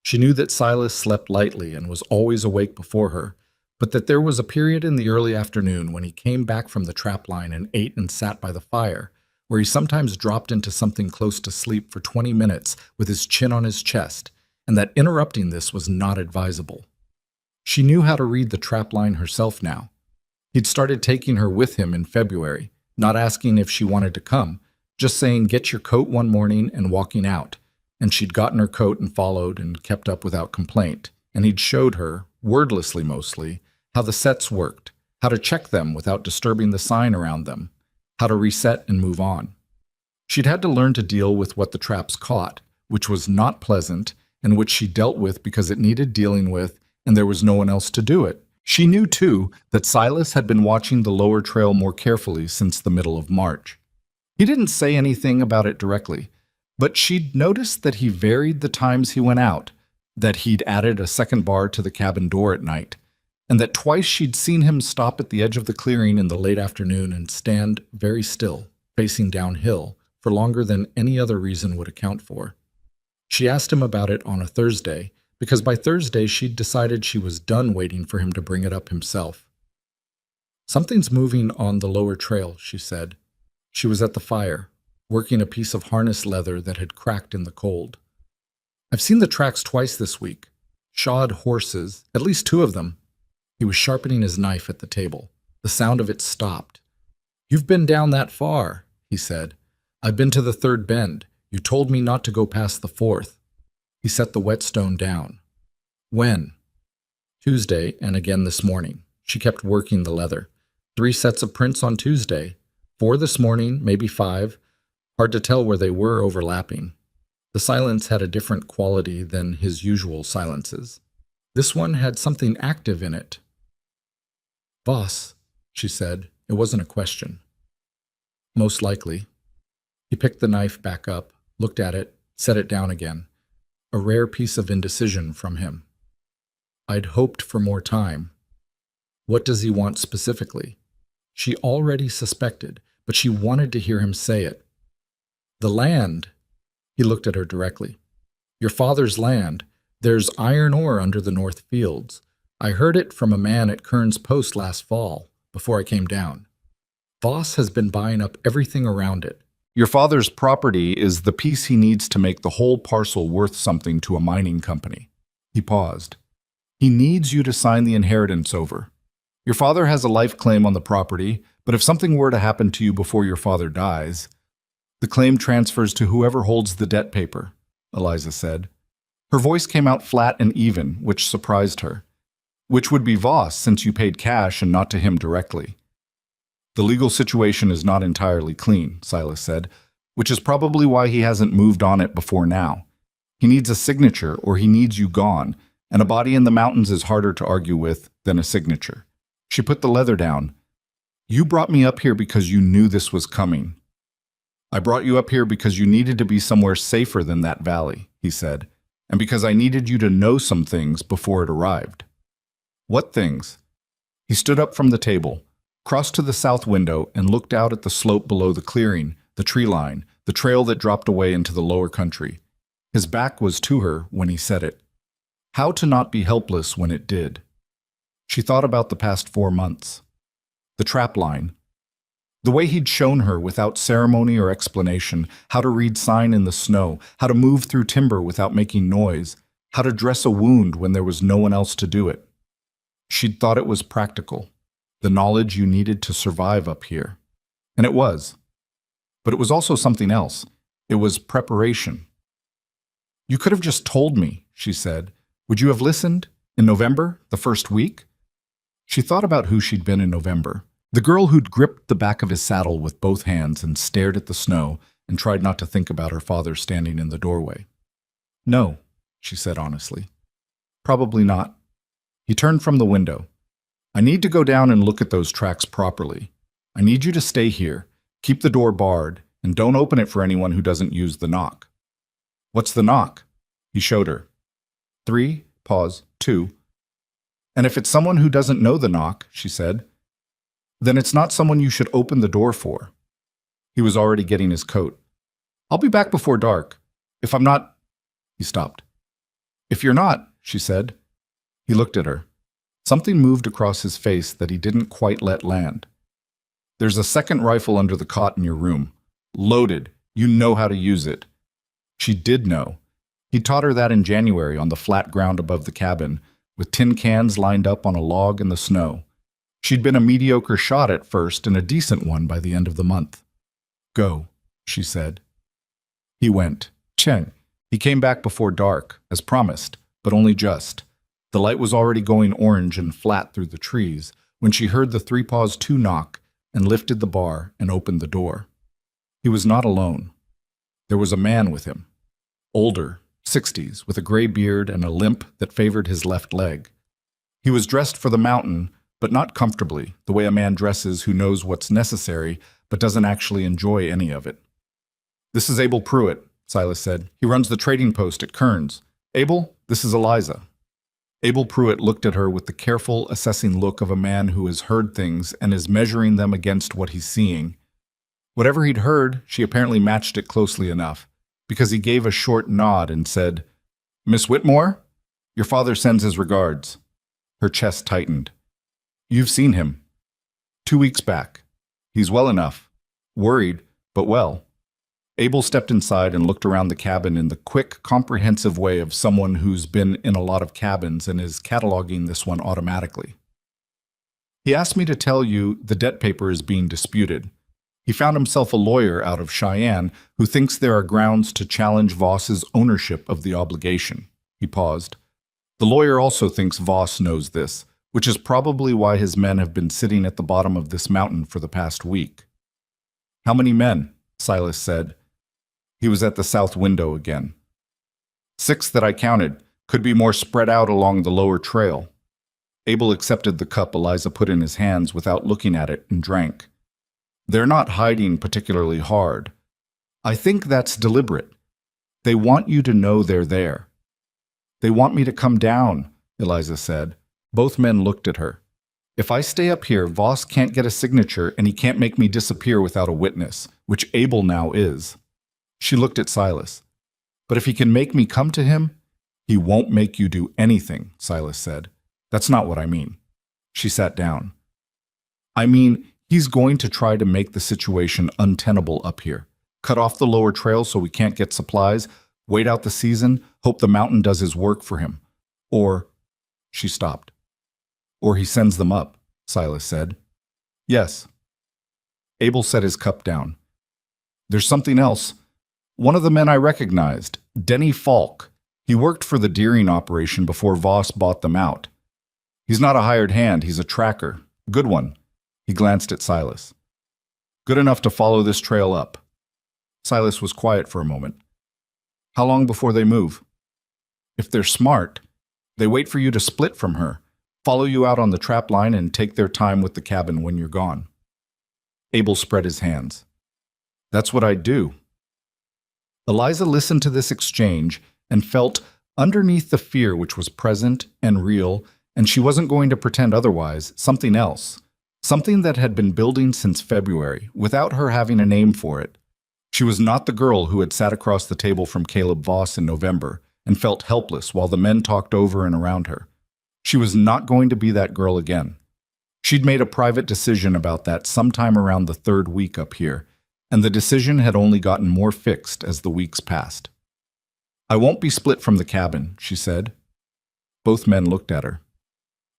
She knew that Silas slept lightly and was always awake before her, but that there was a period in the early afternoon when he came back from the trap line and ate and sat by the fire, where he sometimes dropped into something close to sleep for 20 minutes with his chin on his chest, and that interrupting this was not advisable. She knew how to read the trap line herself now. He'd started taking her with him in February, not asking if she wanted to come, just saying, "Get your coat" one morning and walking out, and she'd gotten her coat and followed and kept up without complaint, and he'd showed her, wordlessly mostly, how the sets worked, how to check them without disturbing the sign around them, how to reset and move on. She'd had to learn to deal with what the traps caught, which was not pleasant, and which she dealt with because it needed dealing with, and there was no one else to do it. She knew, too, that Silas had been watching the lower trail more carefully since the middle of March. He didn't say anything about it directly, but she'd noticed that he varied the times he went out, that he'd added a second bar to the cabin door at night, and that twice she'd seen him stop at the edge of the clearing in the late afternoon and stand very still, facing downhill, for longer than any other reason would account for. She asked him about it on a Thursday, because by Thursday she'd decided she was done waiting for him to bring it up himself. "Something's moving on the lower trail," she said. She was at the fire, working a piece of harness leather that had cracked in the cold. "I've seen the tracks twice this week. Shod horses, at least 2 of them." He was sharpening his knife at the table. The sound of it stopped. "You've been down that far," he said. "I've been to the 3rd bend. You told me not to go past the 4th. He set the whetstone down. "When?" "Tuesday, and again this morning." She kept working the leather. 3 sets of prints on Tuesday. 4 this morning, maybe 5. Hard to tell where they were overlapping. The silence had a different quality than his usual silences. This one had something active in it. "Boss," she said. It wasn't a question. "Most likely." He picked the knife back up, looked at it, set it down again. A rare piece of indecision from him. "I'd hoped for more time." What does he want specifically? She already suspected, but she wanted to hear him say it. "The land." He looked at her directly. "Your father's land. There's iron ore under the north fields. I heard it from a man at Kern's Post last fall, before I came down. Voss has been buying up everything around it. Your father's property is the piece he needs to make the whole parcel worth something to a mining company. He paused. He needs you to sign the inheritance over. Your father has a life claim on the property, but if something were to happen to you before your father dies, the claim transfers to whoever holds the debt paper, Eliza said. Her voice came out flat and even, which surprised her. Which would be Voss, since you paid cash and not to him directly. The legal situation is not entirely clean, Silas said, which is probably why he hasn't moved on it before now. He needs a signature or he needs you gone, and a body in the mountains is harder to argue with than a signature. She put the leather down. You brought me up here because you knew this was coming. I brought you up here because you needed to be somewhere safer than that valley, he said, and because I needed you to know some things before it arrived. What things? He stood up from the table, crossed to the south window, and looked out at the slope below the clearing, the tree line, the trail that dropped away into the lower country. His back was to her when he said it. How to not be helpless when it did. She thought about the past 4 months. The trap line. The way he'd shown her without ceremony or explanation, how to read sign in the snow, how to move through timber without making noise, how to dress a wound when there was no one else to do it. She'd thought it was practical, the knowledge you needed to survive up here. And it was. But it was also something else. It was preparation. You could have just told me, she said. Would you have listened? In November, the first week? She thought about who she'd been in November. The girl who'd gripped the back of his saddle with both hands and stared at the snow and tried not to think about her father standing in the doorway. No, she said honestly. Probably not. He turned from the window. I need to go down and look at those tracks properly. I need you to stay here, keep the door barred, and don't open it for anyone who doesn't use the knock. What's the knock? He showed her. 3, pause, 2. And if it's someone who doesn't know the knock, she said, then it's not someone you should open the door for. He was already getting his coat. I'll be back before dark. If I'm not... He stopped. If you're not, she said. He looked at her. Something moved across his face that he didn't quite let land. There's a second rifle under the cot in your room. Loaded. You know how to use it. She did know. He taught her that in January on the flat ground above the cabin, with tin cans lined up on a log in the snow. She'd been a mediocre shot at first and a decent one by the end of the month. Go, she said. He went. Cheng. He came back before dark, as promised, but only just. The light was already going orange and flat through the trees when she heard the 3 2 knock and lifted the bar and opened the door. He was not alone. There was a man with him. Older, 60s, with a gray beard and a limp that favored his left leg. He was dressed for the mountain, but not comfortably, the way a man dresses who knows what's necessary but doesn't actually enjoy any of it. This is Abel Pruitt, Silas said. He runs the trading post at Kearns. Abel, this is Eliza. Abel Pruitt looked at her with the careful, assessing look of a man who has heard things and is measuring them against what he's seeing. Whatever he'd heard, she apparently matched it closely enough, because he gave a short nod and said, Miss Whitmore, your father sends his regards. Her chest tightened. You've seen him. 2 weeks back. He's well enough. Worried, but well. Abel stepped inside and looked around the cabin in the quick, comprehensive way of someone who's been in a lot of cabins and is cataloging this one automatically. He asked me to tell you the debt paper is being disputed. He found himself a lawyer out of Cheyenne who thinks there are grounds to challenge Voss's ownership of the obligation. He paused. The lawyer also thinks Voss knows this, which is probably why his men have been sitting at the bottom of this mountain for the past week. How many men? Silas said. He was at the south window again. 6 that I counted, could be more spread out along the lower trail. Abel accepted the cup Eliza put in his hands without looking at it and drank. They're not hiding particularly hard. I think that's deliberate. They want you to know they're there. They want me to come down, Eliza said. Both men looked at her. If I stay up here, Voss can't get a signature and he can't make me disappear without a witness, which Abel now is. She looked at Silas. But if he can make me come to him, he won't make you do anything, Silas said. That's not what I mean. She sat down. I mean, he's going to try to make the situation untenable up here. Cut off the lower trail so we can't get supplies, wait out the season, hope the mountain does his work for him. Or, she stopped. Or he sends them up, Silas said. Yes. Abel set his cup down. There's something else. One of the men I recognized, Denny Falk. He worked for the Deering operation before Voss bought them out. He's not a hired hand, he's a tracker. Good one. He glanced at Silas. Good enough to follow this trail up. Silas was quiet for a moment. How long before they move? If they're smart, they wait for you to split from her, follow you out on the trap line, and take their time with the cabin when you're gone. Abel spread his hands. That's what I'd do. Eliza listened to this exchange and felt, underneath the fear which was present and real, and she wasn't going to pretend otherwise, something else. Something that had been building since February, without her having a name for it. She was not the girl who had sat across the table from Caleb Voss in November and felt helpless while the men talked over and around her. She was not going to be that girl again. She'd made a private decision about that sometime around the 3rd week up here, and the decision had only gotten more fixed as the weeks passed. I won't be split from the cabin, she said. Both men looked at her.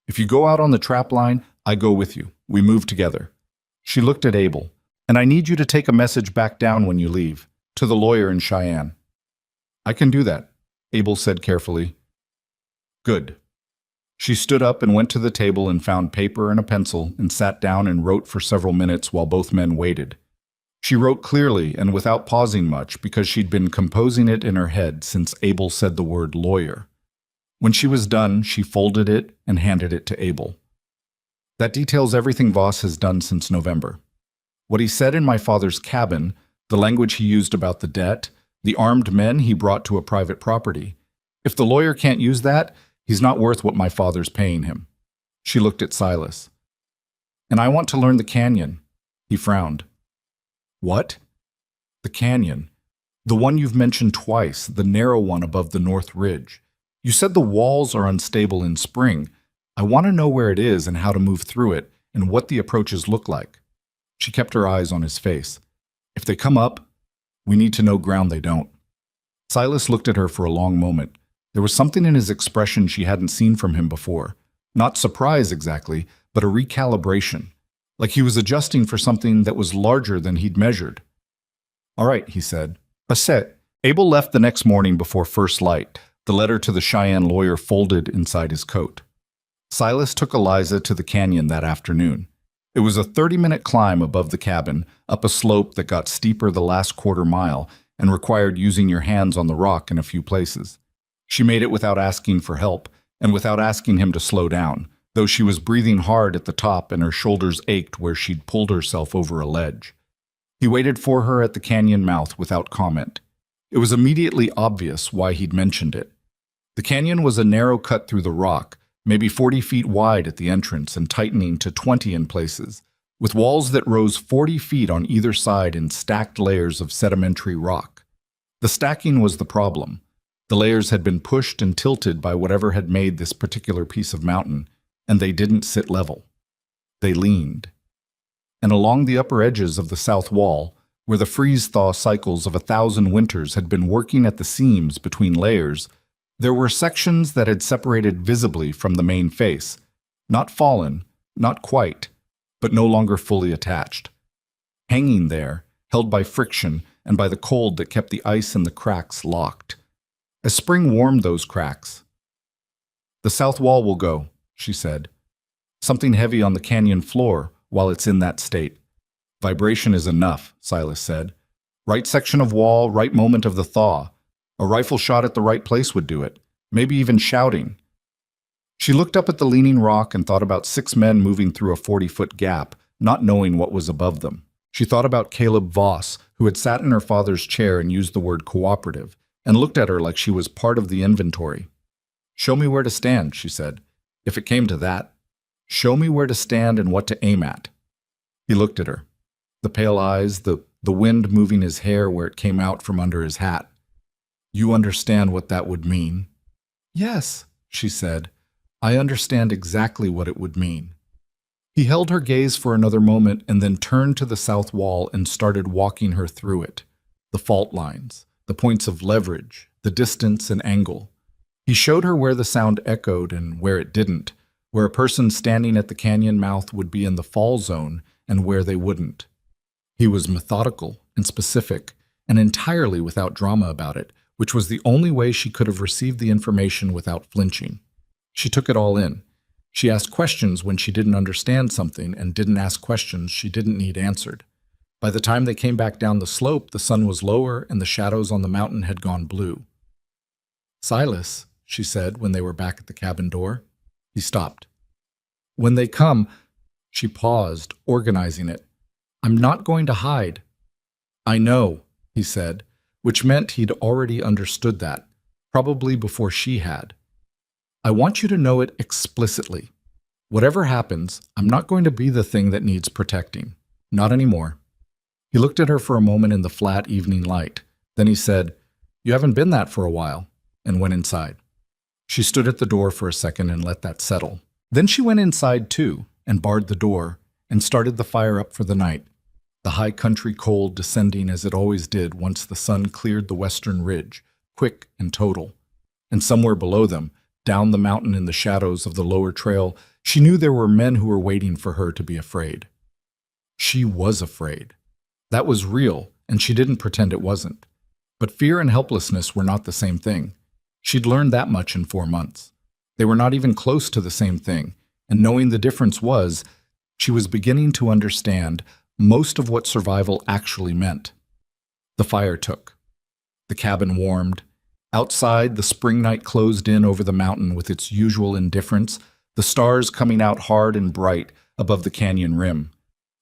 If you go out on the trap line, I go with you. We move together. She looked at Abel. And I need you to take a message back down when you leave, to the lawyer in Cheyenne. I can do that, Abel said carefully. Good. She stood up and went to the table and found paper and a pencil and sat down and wrote for several minutes while both men waited. She wrote clearly and without pausing much because she'd been composing it in her head since Abel said the word lawyer. When she was done, she folded it and handed it to Abel. That details everything Voss has done since November. What he said in my father's cabin, the language he used about the debt, the armed men he brought to a private property. If the lawyer can't use that, he's not worth what my father's paying him. She looked at Silas. And I want to learn the canyon. He frowned. What? The canyon. The one you've mentioned twice, the narrow one above the North Ridge. You said the walls are unstable in spring. I want to know where it is and how to move through it and what the approaches look like. She kept her eyes on his face. If they come up, we need to know ground they don't. Silas looked at her for a long moment. There was something in his expression she hadn't seen from him before. Not surprise exactly, but a recalibration. Like he was adjusting for something that was larger than he'd measured. All right, he said. A set. Abel left the next morning before first light, the letter to the Cheyenne lawyer folded inside his coat. Silas took Eliza to the canyon that afternoon. It was a 30-minute climb above the cabin, up a slope that got steeper the last quarter mile and required using your hands on the rock in a few places. She made it without asking for help and without asking him to slow down, though she was breathing hard at the top and her shoulders ached where she'd pulled herself over a ledge. He waited for her at the canyon mouth without comment. It was immediately obvious why he'd mentioned it. The canyon was a narrow cut through the rock, maybe 40 feet wide at the entrance and tightening to 20 in places, with walls that rose 40 feet on either side in stacked layers of sedimentary rock. The stacking was the problem. The layers had been pushed and tilted by whatever had made this particular piece of mountain, and they didn't sit level. They leaned. And along the upper edges of the south wall, where the freeze-thaw cycles of 1,000 winters had been working at the seams between layers, there were sections that had separated visibly from the main face, not fallen, not quite, but no longer fully attached. Hanging there, held by friction and by the cold that kept the ice in the cracks locked. As spring warmed those cracks. The south wall will go, she said. Something heavy on the canyon floor while it's in that state. Vibration is enough, Silas said. Right section of wall, right moment of the thaw. A rifle shot at the right place would do it, maybe even shouting. She looked up at the leaning rock and thought about 6 men moving through a 40-foot gap, not knowing what was above them. She thought about Caleb Voss, who had sat in her father's chair and used the word cooperative, and looked at her like she was part of the inventory. Show me where to stand, she said. If it came to that, show me where to stand and what to aim at. He looked at her. The pale eyes, the wind moving his hair where it came out from under his hat. You understand what that would mean? Yes, she said. I understand exactly what it would mean. He held her gaze for another moment and then turned to the south wall and started walking her through it. the fault lines, the points of leverage, the distance and angle. He showed her where the sound echoed and where it didn't, where a person standing at the canyon mouth would be in the fall zone and where they wouldn't. He was methodical and specific, and entirely without drama about it, which was the only way she could have received the information without flinching. She took it all in. She asked questions when she didn't understand something and didn't ask questions she didn't need answered. By the time they came back down the slope, the sun was lower and the shadows on the mountain had gone blue. "Silas," she said when they were back at the cabin door. He stopped. "When they come," she paused, organizing it. "I'm not going to hide." "I know," he said, which meant he'd already understood that, probably before she had. "I want you to know it explicitly. Whatever happens, I'm not going to be the thing that needs protecting. Not anymore." He looked at her for a moment in the flat evening light. Then he said, "You haven't been that for a while," and went inside. She stood at the door for a second and let that settle. Then she went inside too, and barred the door, and started the fire up for the night, the high country cold descending as it always did once the sun cleared the western ridge, quick and total. And somewhere below them, down the mountain in the shadows of the lower trail, she knew there were men who were waiting for her to be afraid. She was afraid. That was real, and she didn't pretend it wasn't. But fear and helplessness were not the same thing. She'd learned that much in 4 months. They were not even close to the same thing, and knowing the difference was, she was beginning to understand most of what survival actually meant. The fire took. The cabin warmed. Outside, the spring night closed in over the mountain with its usual indifference, the stars coming out hard and bright above the canyon rim.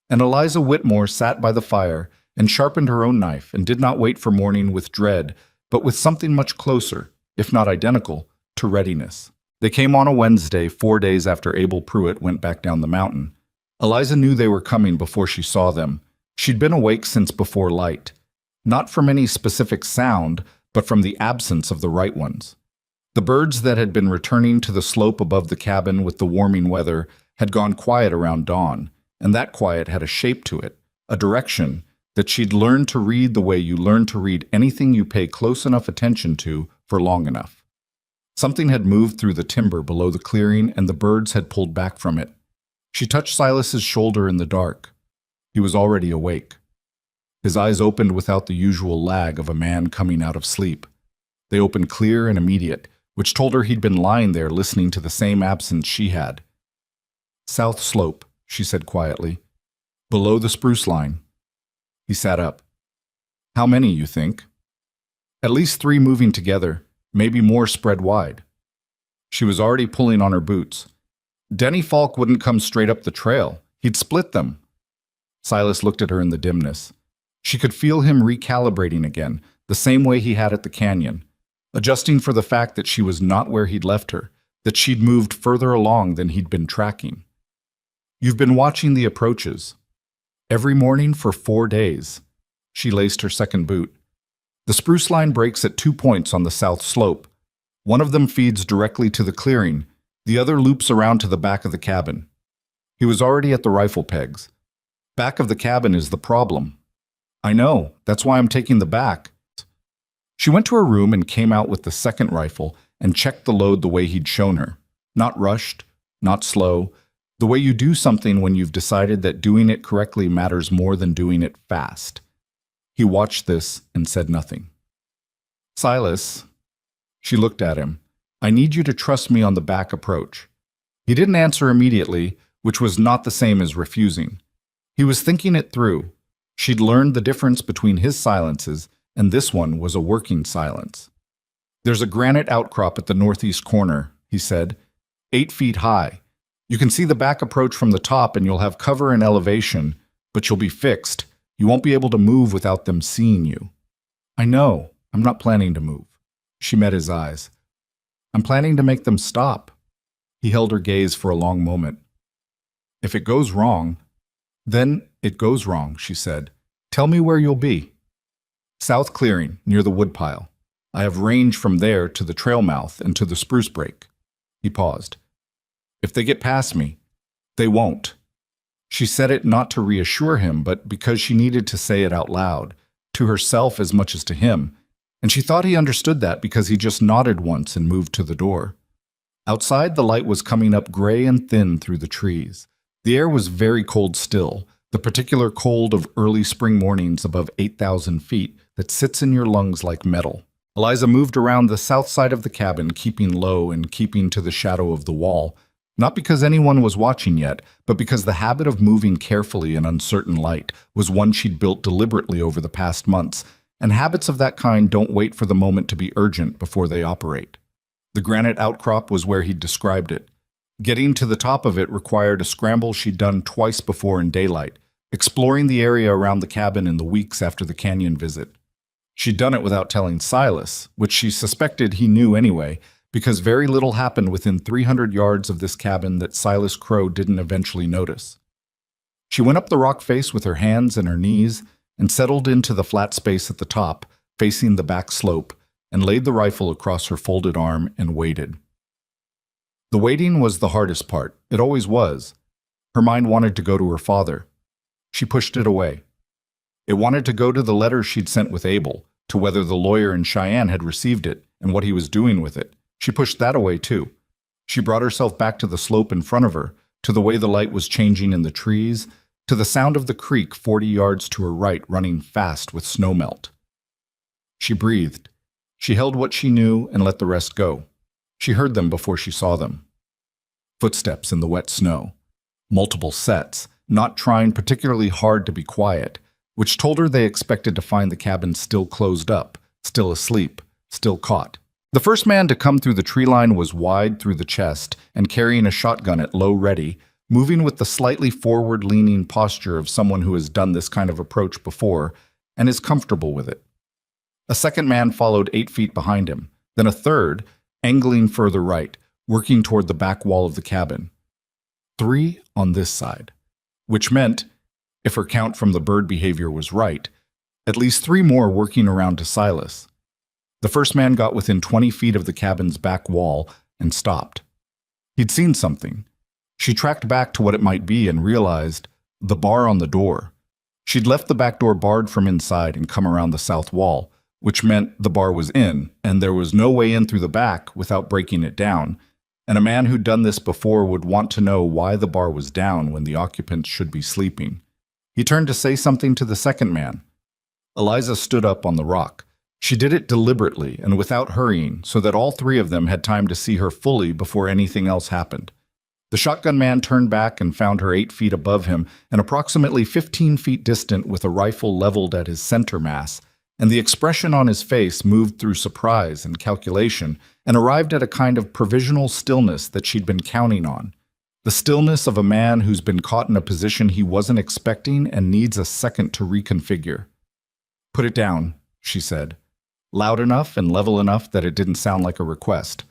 And Eliza Whitmore sat by the fire and sharpened her own knife and did not wait for morning with dread, but with something much closer, if not identical, to readiness. They came on a Wednesday, 4 days after Abel Pruitt went back down the mountain. Eliza knew they were coming before she saw them. She'd been awake since before light, not from any specific sound, but from the absence of the right ones. The birds that had been returning to the slope above the cabin with the warming weather had gone quiet around dawn, and that quiet had a shape to it, a direction that she'd learned to read the way you learn to read anything you pay close enough attention to for long enough. Something had moved through the timber below the clearing, and the birds had pulled back from it. She touched Silas's shoulder in the dark. He was already awake. His eyes opened without the usual lag of a man coming out of sleep. They opened clear and immediate, which told her he'd been lying there listening to the same absence she had. "South slope," she said quietly. "Below the spruce line." He sat up. "How many, you think?" "At least 3 moving together, maybe more spread wide." She was already pulling on her boots. "Denny Falk wouldn't come straight up the trail. He'd split them." Silas looked at her in the dimness. She could feel him recalibrating again, the same way he had at the canyon, adjusting for the fact that she was not where he'd left her, that she'd moved further along than he'd been tracking. "You've been watching the approaches." "Every morning for 4 days." She laced her second boot. "The spruce line breaks at 2 points on the south slope. One of them feeds directly to the clearing, the other loops around to the back of the cabin." He was already at the rifle pegs. "Back of the cabin is the problem." "I know, that's why I'm taking the back." She went to her room and came out with the second rifle and checked the load the way he'd shown her. Not rushed, not slow, the way you do something when you've decided that doing it correctly matters more than doing it fast. He watched this and said nothing. "Silas," she looked at him, "I need you to trust me on the back approach." He didn't answer immediately, which was not the same as refusing. He was thinking it through. She'd learned the difference between his silences, and this one was a working silence. "There's a granite outcrop at the northeast corner," he said, 8 feet high. "You can see the back approach from the top and you'll have cover and elevation, but you'll be fixed. You won't be able to move without them seeing you." "I know. I'm not planning to move." She met his eyes. "I'm planning to make them stop." He held her gaze for a long moment. "If it goes wrong..." "Then it goes wrong," she said. "Tell me where you'll be." "South clearing, near the woodpile. I have range from there to the trail mouth and to the spruce break." He paused. "If they get past me..." "They won't." She said it not to reassure him, but because she needed to say it out loud, to herself as much as to him, and she thought he understood that because he just nodded once and moved to the door. Outside, the light was coming up gray and thin through the trees. The air was very cold still, the particular cold of early spring mornings above 8,000 feet that sits in your lungs like metal. Eliza moved around the south side of the cabin, keeping low and keeping to the shadow of the wall, not because anyone was watching yet, but because the habit of moving carefully in uncertain light was one she'd built deliberately over the past months, and habits of that kind don't wait for the moment to be urgent before they operate. The granite outcrop was where he'd described it. Getting to the top of it required a scramble she'd done twice before in daylight, exploring the area around the cabin in the weeks after the canyon visit. She'd done it without telling Silas, which she suspected he knew anyway, because very little happened within 300 yards of this cabin that Silas Crow didn't eventually notice. She went up the rock face with her hands and her knees and settled into the flat space at the top, facing the back slope, and laid the rifle across her folded arm and waited. The waiting was the hardest part. It always was. Her mind wanted to go to her father. She pushed it away. It wanted to go to the letter she'd sent with Abel, to whether the lawyer in Cheyenne had received it and what he was doing with it. She pushed that away too. She brought herself back to the slope in front of her, to the way the light was changing in the trees, to the sound of the creek 40 yards to her right running fast with snowmelt. She breathed. She held what she knew and let the rest go. She heard them before she saw them. Footsteps in the wet snow. Multiple sets, not trying particularly hard to be quiet, which told her they expected to find the cabin still closed up, still asleep, still caught. The first man to come through the tree line was wide through the chest and carrying a shotgun at low ready, moving with the slightly forward-leaning posture of someone who has done this kind of approach before and is comfortable with it. A second man followed 8 feet behind him, then a third, angling further right, working toward the back wall of the cabin. 3 on this side, which meant, if her count from the bird behavior was right, at least 3 more working around to Silas. The first man got within 20 feet of the cabin's back wall and stopped. He'd seen something. She tracked back to what it might be and realized the bar on the door. She'd left the back door barred from inside and come around the south wall, which meant the bar was in, and there was no way in through the back without breaking it down, and a man who'd done this before would want to know why the bar was down when the occupants should be sleeping. He turned to say something to the second man. Eliza stood up on the rock. She did it deliberately and without hurrying, so that all 3 of them had time to see her fully before anything else happened. The shotgun man turned back and found her 8 feet above him and approximately 15 feet distant with a rifle leveled at his center mass, and the expression on his face moved through surprise and calculation and arrived at a kind of provisional stillness that she'd been counting on. The stillness of a man who's been caught in a position he wasn't expecting and needs a second to reconfigure. "Put it down," she said, loud enough and level enough that it didn't sound like a request.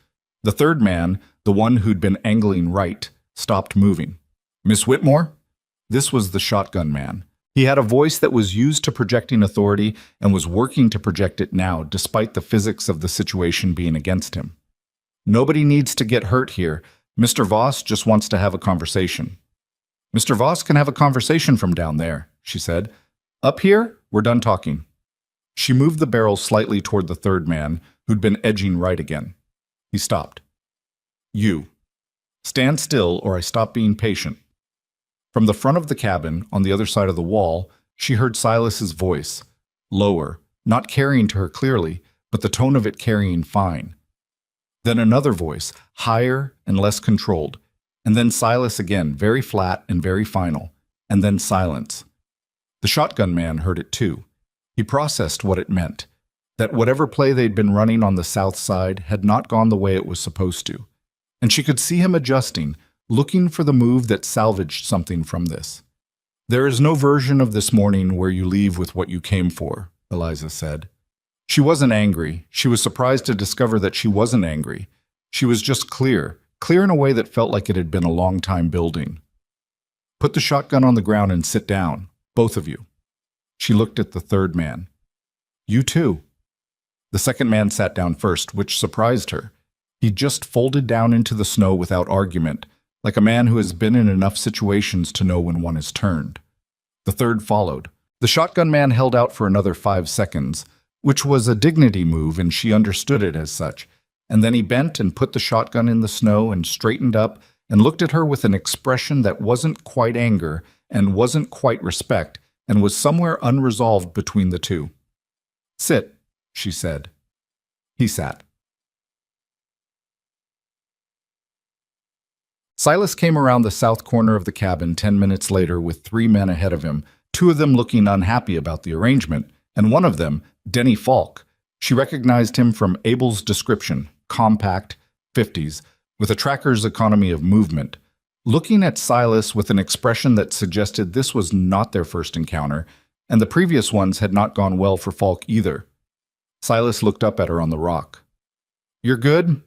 The third man, the one who'd been angling right, stopped moving. "Miss Whitmore?" This was the shotgun man. He had a voice that was used to projecting authority and was working to project it now, despite the physics of the situation being against him. "Nobody needs to get hurt here. Mr. Voss just wants to have a conversation." "Mr. Voss can have a conversation from down there," she said. "Up here, we're done talking." She moved the barrel slightly toward the third man, who'd been edging right again. He stopped. "You. Stand still or I stop being patient." From the front of the cabin, on the other side of the wall, she heard Silas's voice, lower, not carrying to her clearly, but the tone of it carrying fine. Then another voice, higher and less controlled, and then Silas again, very flat and very final, and then silence. The shotgun man heard it too. He processed what it meant, that whatever play they'd been running on the south side had not gone the way it was supposed to, and she could see him adjusting, looking for the move that salvaged something from this. "There is no version of this morning where you leave with what you came for," Eliza said. She wasn't angry. She was surprised to discover that she wasn't angry. She was just clear in a way that felt like it had been a long time building. "Put the shotgun on the ground and sit down, both of you." She looked at the third man. "You too." The second man sat down first, which surprised her. He just folded down into the snow without argument, like a man who has been in enough situations to know when one is turned. The third followed. The shotgun man held out for another 5 seconds, which was a dignity move and she understood it as such, and then he bent and put the shotgun in the snow and straightened up and looked at her with an expression that wasn't quite anger and wasn't quite respect and was somewhere unresolved between the two. "Sit," she said. He sat. Silas came around the south corner of the cabin 10 minutes later with 3 men ahead of him, 2 of them looking unhappy about the arrangement, and one of them, Denny Falk. She recognized him from Abel's description, compact, 50s, with a tracker's economy of movement, looking at Silas with an expression that suggested this was not their first encounter, and the previous ones had not gone well for Falk either. Silas looked up at her on the rock. "You're good?"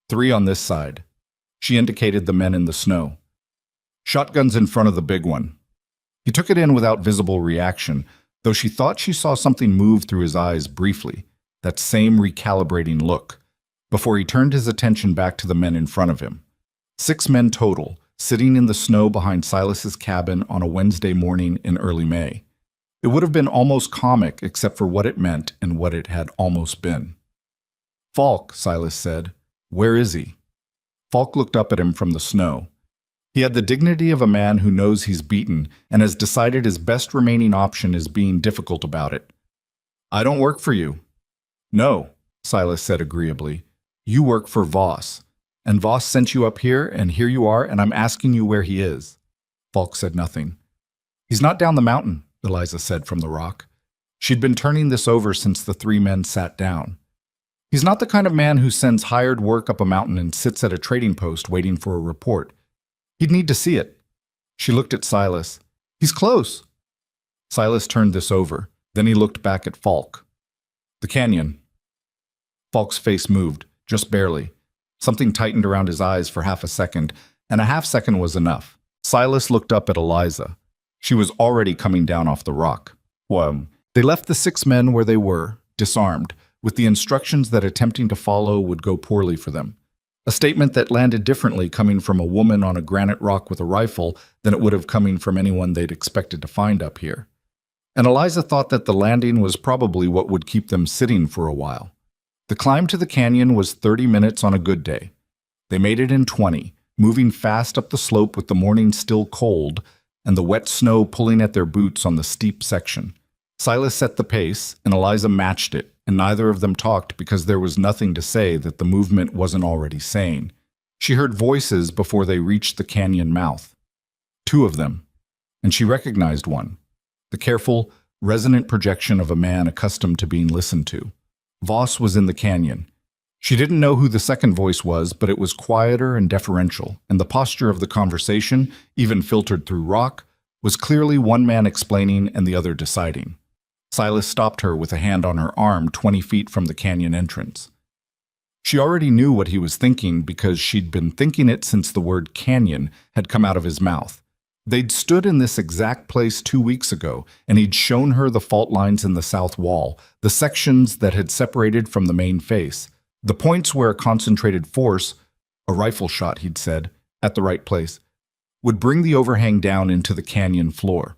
"3 on this side." She indicated the men in the snow. "Shotgun's in front of the big one." He took it in without visible reaction, though she thought she saw something move through his eyes briefly, that same recalibrating look, before he turned his attention back to the men in front of him. 6 men total, sitting in the snow behind Silas's cabin on a Wednesday morning in early May. It would have been almost comic except for what it meant and what it had almost been. "Falk," Silas said. "Where is he?" Falk looked up at him from the snow. He had the dignity of a man who knows he's beaten and has decided his best remaining option is being difficult about it. "I don't work for you." "No," Silas said agreeably. "You work for Voss. And Voss sent you up here, and here you are, and I'm asking you where he is." Falk said nothing. "He's not down the mountain," Eliza said from the rock. She'd been turning this over since the 3 men sat down. "He's not the kind of man who sends hired work up a mountain and sits at a trading post waiting for a report. He'd need to see it." She looked at Silas. "He's close." Silas turned this over. Then he looked back at Falk. "The canyon." Falk's face moved, just barely. Something tightened around his eyes for half a second, and a half second was enough. Silas looked up at Eliza. She was already coming down off the rock. Well, they left the 6 men where they were, disarmed, with the instructions that attempting to follow would go poorly for them. A statement that landed differently coming from a woman on a granite rock with a rifle than it would have coming from anyone they'd expected to find up here. And Eliza thought that the landing was probably what would keep them sitting for a while. The climb to the canyon was 30 minutes on a good day. They made it in 20, moving fast up the slope with the morning still cold and the wet snow pulling at their boots on the steep section. Silas set the pace, and Eliza matched it, and neither of them talked because there was nothing to say that the movement wasn't already saying. She heard voices before they reached the canyon mouth. 2 of them, and she recognized one, the careful, resonant projection of a man accustomed to being listened to. Voss was in the canyon. She didn't know who the second voice was, but it was quieter and deferential, and the posture of the conversation, even filtered through rock, was clearly one man explaining and the other deciding. Silas stopped her with a hand on her arm 20 feet from the canyon entrance. She already knew what he was thinking because she'd been thinking it since the word canyon had come out of his mouth. They'd stood in this exact place 2 weeks ago, and he'd shown her the fault lines in the south wall, the sections that had separated from the main face, the points where a concentrated force, a rifle shot, he'd said, at the right place, would bring the overhang down into the canyon floor.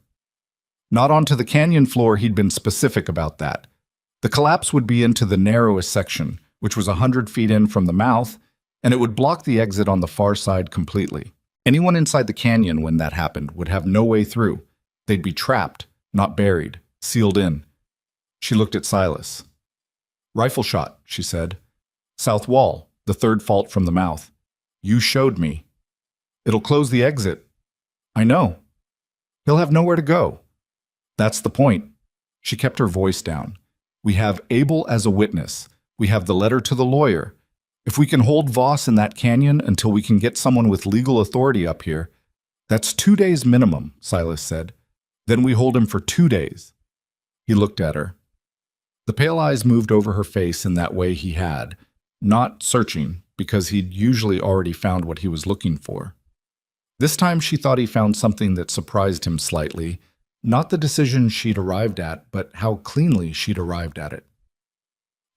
Not onto the canyon floor, he'd been specific about that. The collapse would be into the narrowest section, which was 100 feet in from the mouth, and it would block the exit on the far side completely. Anyone inside the canyon when that happened would have no way through. They'd be trapped, not buried, sealed in. She looked at Silas. "Rifle shot," she said. "South wall, the third fault from the mouth. You showed me. It'll close the exit." "I know. He'll have nowhere to go." "That's the point." She kept her voice down. "We have Abel as a witness. We have the letter to the lawyer. If we can hold Voss in that canyon until we can get someone with legal authority up here, that's 2 days minimum," Silas said. "Then we hold him for 2 days. He looked at her. The pale eyes moved over her face in that way he had, not searching, because he'd usually already found what he was looking for. This time she thought he found something that surprised him slightly, not the decision she'd arrived at, but how cleanly she'd arrived at it.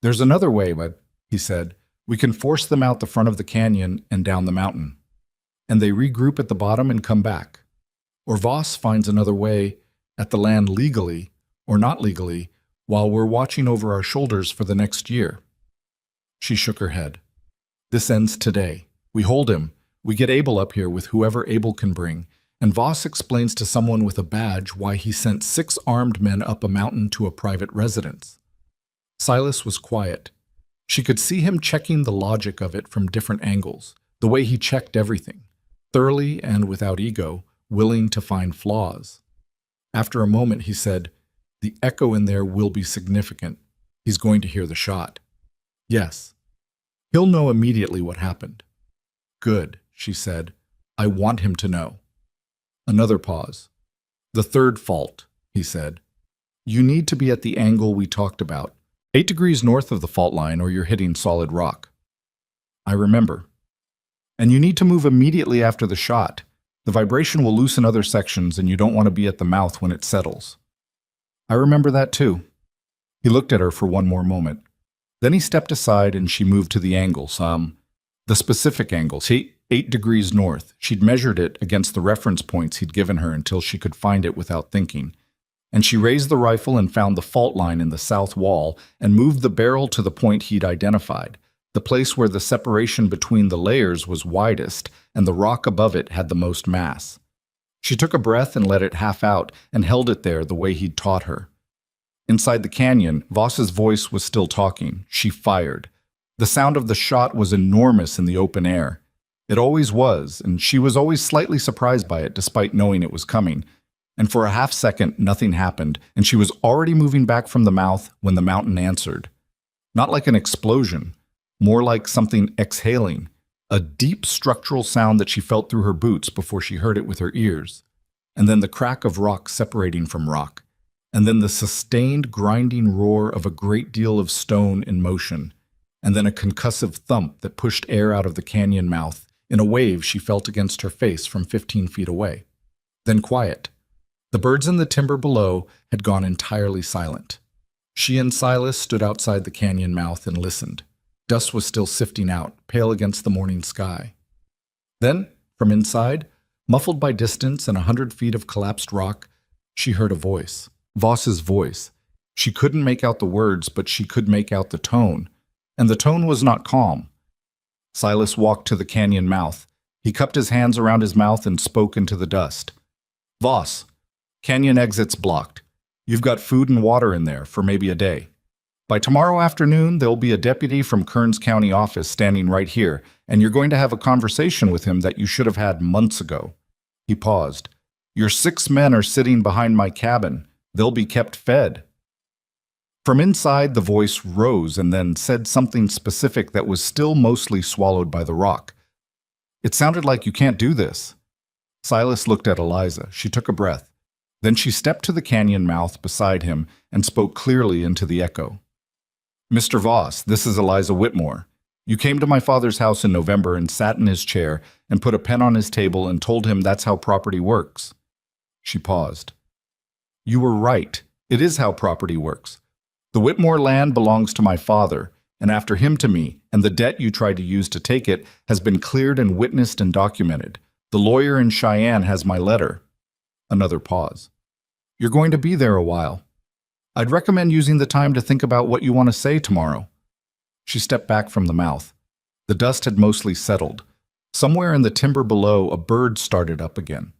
"There's another way, but," he said. "We can force them out the front of the canyon and down the mountain. And they regroup at the bottom and come back. Or Voss finds another way, at the land legally or not legally while we're watching over our shoulders for the next year. She shook her head. This ends today. We hold him. We get Abel up here with whoever Abel can bring, and Voss explains to someone with a badge why he sent 6 armed men up a mountain to a private residence. Silas was quiet. She could see him checking the logic of it from different angles, the way he checked everything, thoroughly and without ego, willing to find flaws. After a moment, he said, "The echo in there will be significant. He's going to hear the shot." "Yes. He'll know immediately what happened." "Good," she said. "I want him to know." Another pause. "The third fault," he said. "You need to be at the angle we talked about, 8 degrees north of the fault line or you're hitting solid rock." "I remember." "And you need to move immediately after the shot. The vibration will loosen other sections and you don't want to be at the mouth when it settles." "I remember that too." He looked at her for one more moment. Then he stepped aside and she moved to the angles, the specific angles, 8 degrees north. She'd measured it against the reference points he'd given her until she could find it without thinking. And she raised the rifle and found the fault line in the south wall and moved the barrel to the point he'd identified, the place where the separation between the layers was widest and the rock above it had the most mass. She took a breath and let it half out and held it there the way he'd taught her. Inside the canyon, Voss's voice was still talking. She fired. The sound of the shot was enormous in the open air. It always was, and she was always slightly surprised by it despite knowing it was coming. And for a half second, nothing happened, and she was already moving back from the mouth when the mountain answered. Not like an explosion, more like something exhaling, a deep structural sound that she felt through her boots before she heard it with her ears. And then the crack of rock separating from rock. And then the sustained grinding roar of a great deal of stone in motion. And then a concussive thump that pushed air out of the canyon mouth in a wave she felt against her face from 15 feet away. Then quiet. The birds in the timber below had gone entirely silent. She and Silas stood outside the canyon mouth and listened. Dust was still sifting out, pale against the morning sky. Then, from inside, muffled by distance and 100 feet of collapsed rock, she heard a voice. Voss's voice. She couldn't make out the words, but she could make out the tone. And the tone was not calm. Silas walked to the canyon mouth. He cupped his hands around his mouth and spoke into the dust. "Voss, canyon exit's blocked. You've got food and water in there for maybe a day. By tomorrow afternoon, there'll be a deputy from Kearns County office standing right here, and you're going to have a conversation with him that you should have had months ago." He paused. "Your 6 men are sitting behind my cabin. They'll be kept fed." From inside, the voice rose and then said something specific that was still mostly swallowed by the rock. "It sounded like you can't do this." Silas looked at Eliza. She took a breath. Then she stepped to the canyon mouth beside him and spoke clearly into the echo. "Mr. Voss, this is Eliza Whitmore. You came to my father's house in November and sat in his chair and put a pen on his table and told him that's how property works." She paused. "You were right. It is how property works. The Whitmore land belongs to my father, and after him to me, and the debt you tried to use to take it has been cleared and witnessed and documented. The lawyer in Cheyenne has my letter." Another pause. "You're going to be there a while. I'd recommend using the time to think about what you want to say tomorrow." She stepped back from the mouth. The dust had mostly settled. Somewhere in the timber below, a bird started up again.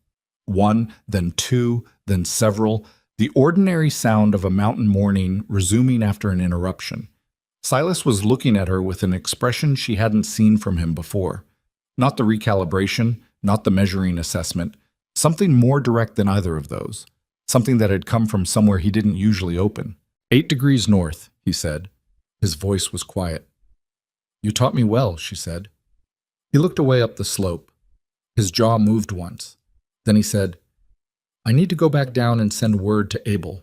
1, then 2, then several. The ordinary sound of a mountain morning resuming after an interruption. Silas was looking at her with an expression she hadn't seen from him before. Not the recalibration, not the measuring assessment. Something more direct than either of those. Something that had come from somewhere he didn't usually open. 8 degrees north, he said. His voice was quiet. "You taught me well," she said. He looked away up the slope. His jaw moved once. Then he said, "I need to go back down and send word to Abel,"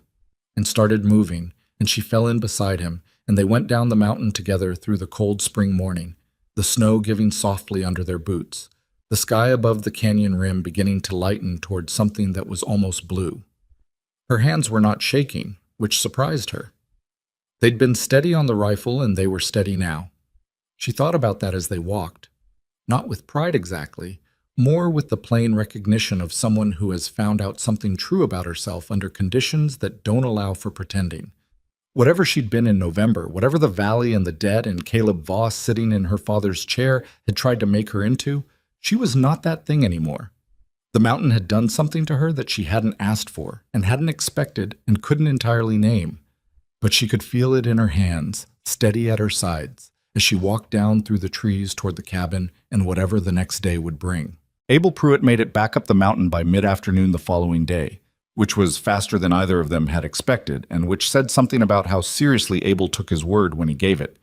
and started moving, and she fell in beside him, and they went down the mountain together through the cold spring morning, the snow giving softly under their boots, the sky above the canyon rim beginning to lighten toward something that was almost blue. Her hands were not shaking, which surprised her. They'd been steady on the rifle, and they were steady now. She thought about that as they walked. Not with pride exactly, more with the plain recognition of someone who has found out something true about herself under conditions that don't allow for pretending. Whatever she'd been in November, whatever the valley and the dead and Caleb Voss sitting in her father's chair had tried to make her into, she was not that thing anymore. The mountain had done something to her that she hadn't asked for and hadn't expected and couldn't entirely name. But she could feel it in her hands, steady at her sides, as she walked down through the trees toward the cabin and whatever the next day would bring. Abel Pruitt made it back up the mountain by mid-afternoon the following day, which was faster than either of them had expected, and which said something about how seriously Abel took his word when he gave it.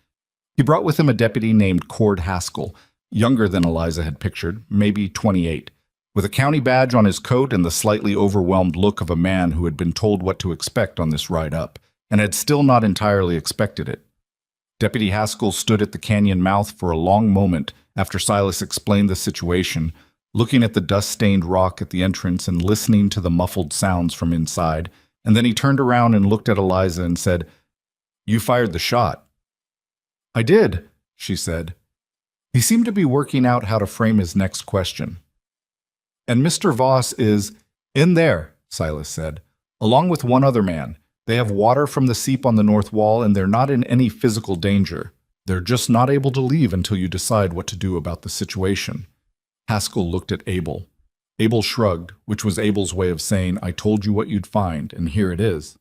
He brought with him a deputy named Cord Haskell, younger than Eliza had pictured, maybe 28, with a county badge on his coat and the slightly overwhelmed look of a man who had been told what to expect on this ride up, and had still not entirely expected it. Deputy Haskell stood at the canyon mouth for a long moment after Silas explained the situation, looking at the dust-stained rock at the entrance and listening to the muffled sounds from inside, and then he turned around and looked at Eliza and said, "You fired the shot." "I did," she said. He seemed to be working out how to frame his next question. "And Mr. Voss is in there," Silas said, "along with one other man. They have water from the seep on the north wall, and they're not in any physical danger. They're just not able to leave until you decide what to do about the situation." Haskell looked at Abel. Abel shrugged, which was Abel's way of saying, "I told you what you'd find, and here it is."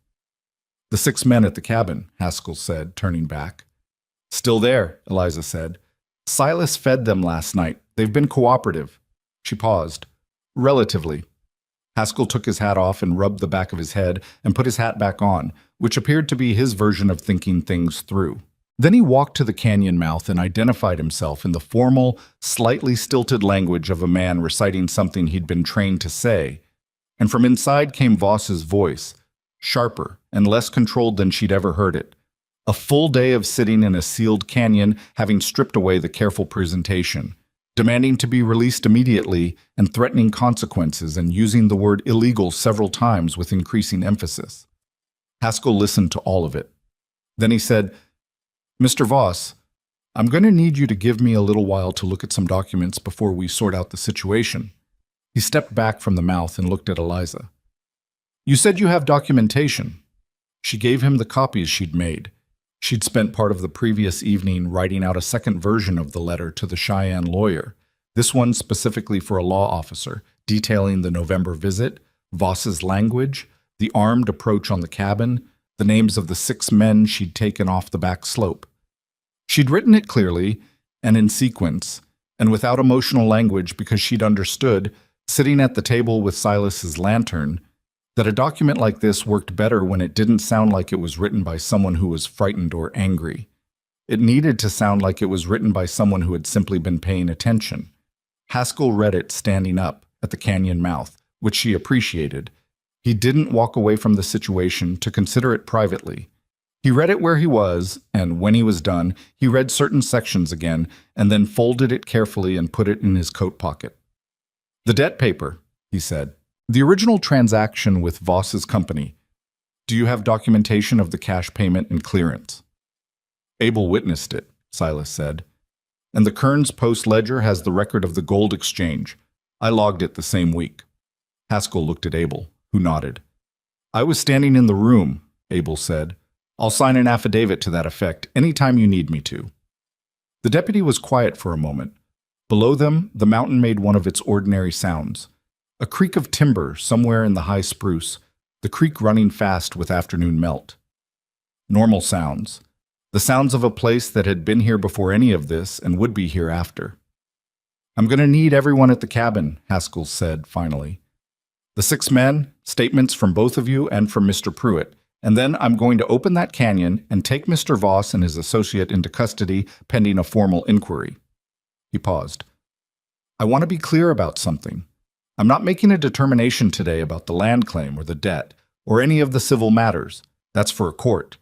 "The 6 men at the cabin," Haskell said, turning back. "Still there," Eliza said. "Silas fed them last night. They've been cooperative." She paused. "Relatively." Haskell took his hat off and rubbed the back of his head and put his hat back on, which appeared to be his version of thinking things through. Then he walked to the canyon mouth and identified himself in the formal, slightly stilted language of a man reciting something he'd been trained to say. And from inside came Voss's voice, sharper and less controlled than she'd ever heard it. A full day of sitting in a sealed canyon, having stripped away the careful presentation, demanding to be released immediately and threatening consequences and using the word illegal several times with increasing emphasis. Haskell listened to all of it. Then he said, "Mr. Voss, I'm going to need you to give me a little while to look at some documents before we sort out the situation." He stepped back from the mouth and looked at Eliza. "You said you have documentation." She gave him the copies she'd made. She'd spent part of the previous evening writing out a second version of the letter to the Cheyenne lawyer, this one specifically for a law officer, detailing the November visit, Voss's language, the armed approach on the cabin, the names of the 6 men she'd taken off the back slope. She'd written it clearly and in sequence, and without emotional language because she'd understood, sitting at the table with Silas's lantern, that a document like this worked better when it didn't sound like it was written by someone who was frightened or angry. It needed to sound like it was written by someone who had simply been paying attention. Haskell read it standing up at the canyon mouth, which she appreciated. He didn't walk away from the situation to consider it privately. He read it where he was, and when he was done, he read certain sections again, and then folded it carefully and put it in his coat pocket. "The debt paper," he said. "The original transaction with Voss's company. Do you have documentation of the cash payment and clearance?" "Abel witnessed it," Silas said. "And the Kearns Post Ledger has the record of the gold exchange. I logged it the same week." Haskell looked at Abel, who nodded. "I was standing in the room," Abel said. "I'll sign an affidavit to that effect any time you need me to." The deputy was quiet for a moment. Below them, the mountain made one of its ordinary sounds. A creak of timber somewhere in the high spruce, the creek running fast with afternoon melt. Normal sounds. The sounds of a place that had been here before any of this and would be here after. "I'm going to need everyone at the cabin," Haskell said finally. "The 6 men, statements from both of you and from Mr. Pruitt, and then I'm going to open that canyon and take Mr. Voss and his associate into custody pending a formal inquiry." He paused. "I want to be clear about something. I'm not making a determination today about the land claim or the debt, or any of the civil matters. That's for a court.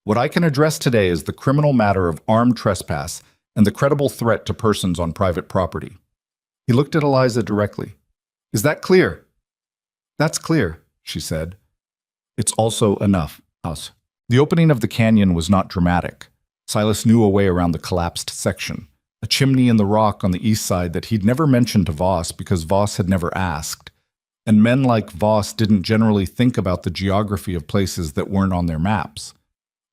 What I can address today is the criminal matter of armed trespass and the credible threat to persons on private property." He looked at Eliza directly. "Is that clear?" "That's clear," she said. "It's also enough, us." The opening of the canyon was not dramatic. Silas knew a way around the collapsed section. a chimney in the rock on the east side that he'd never mentioned to Voss because Voss had never asked. And men like Voss didn't generally think about the geography of places that weren't on their maps.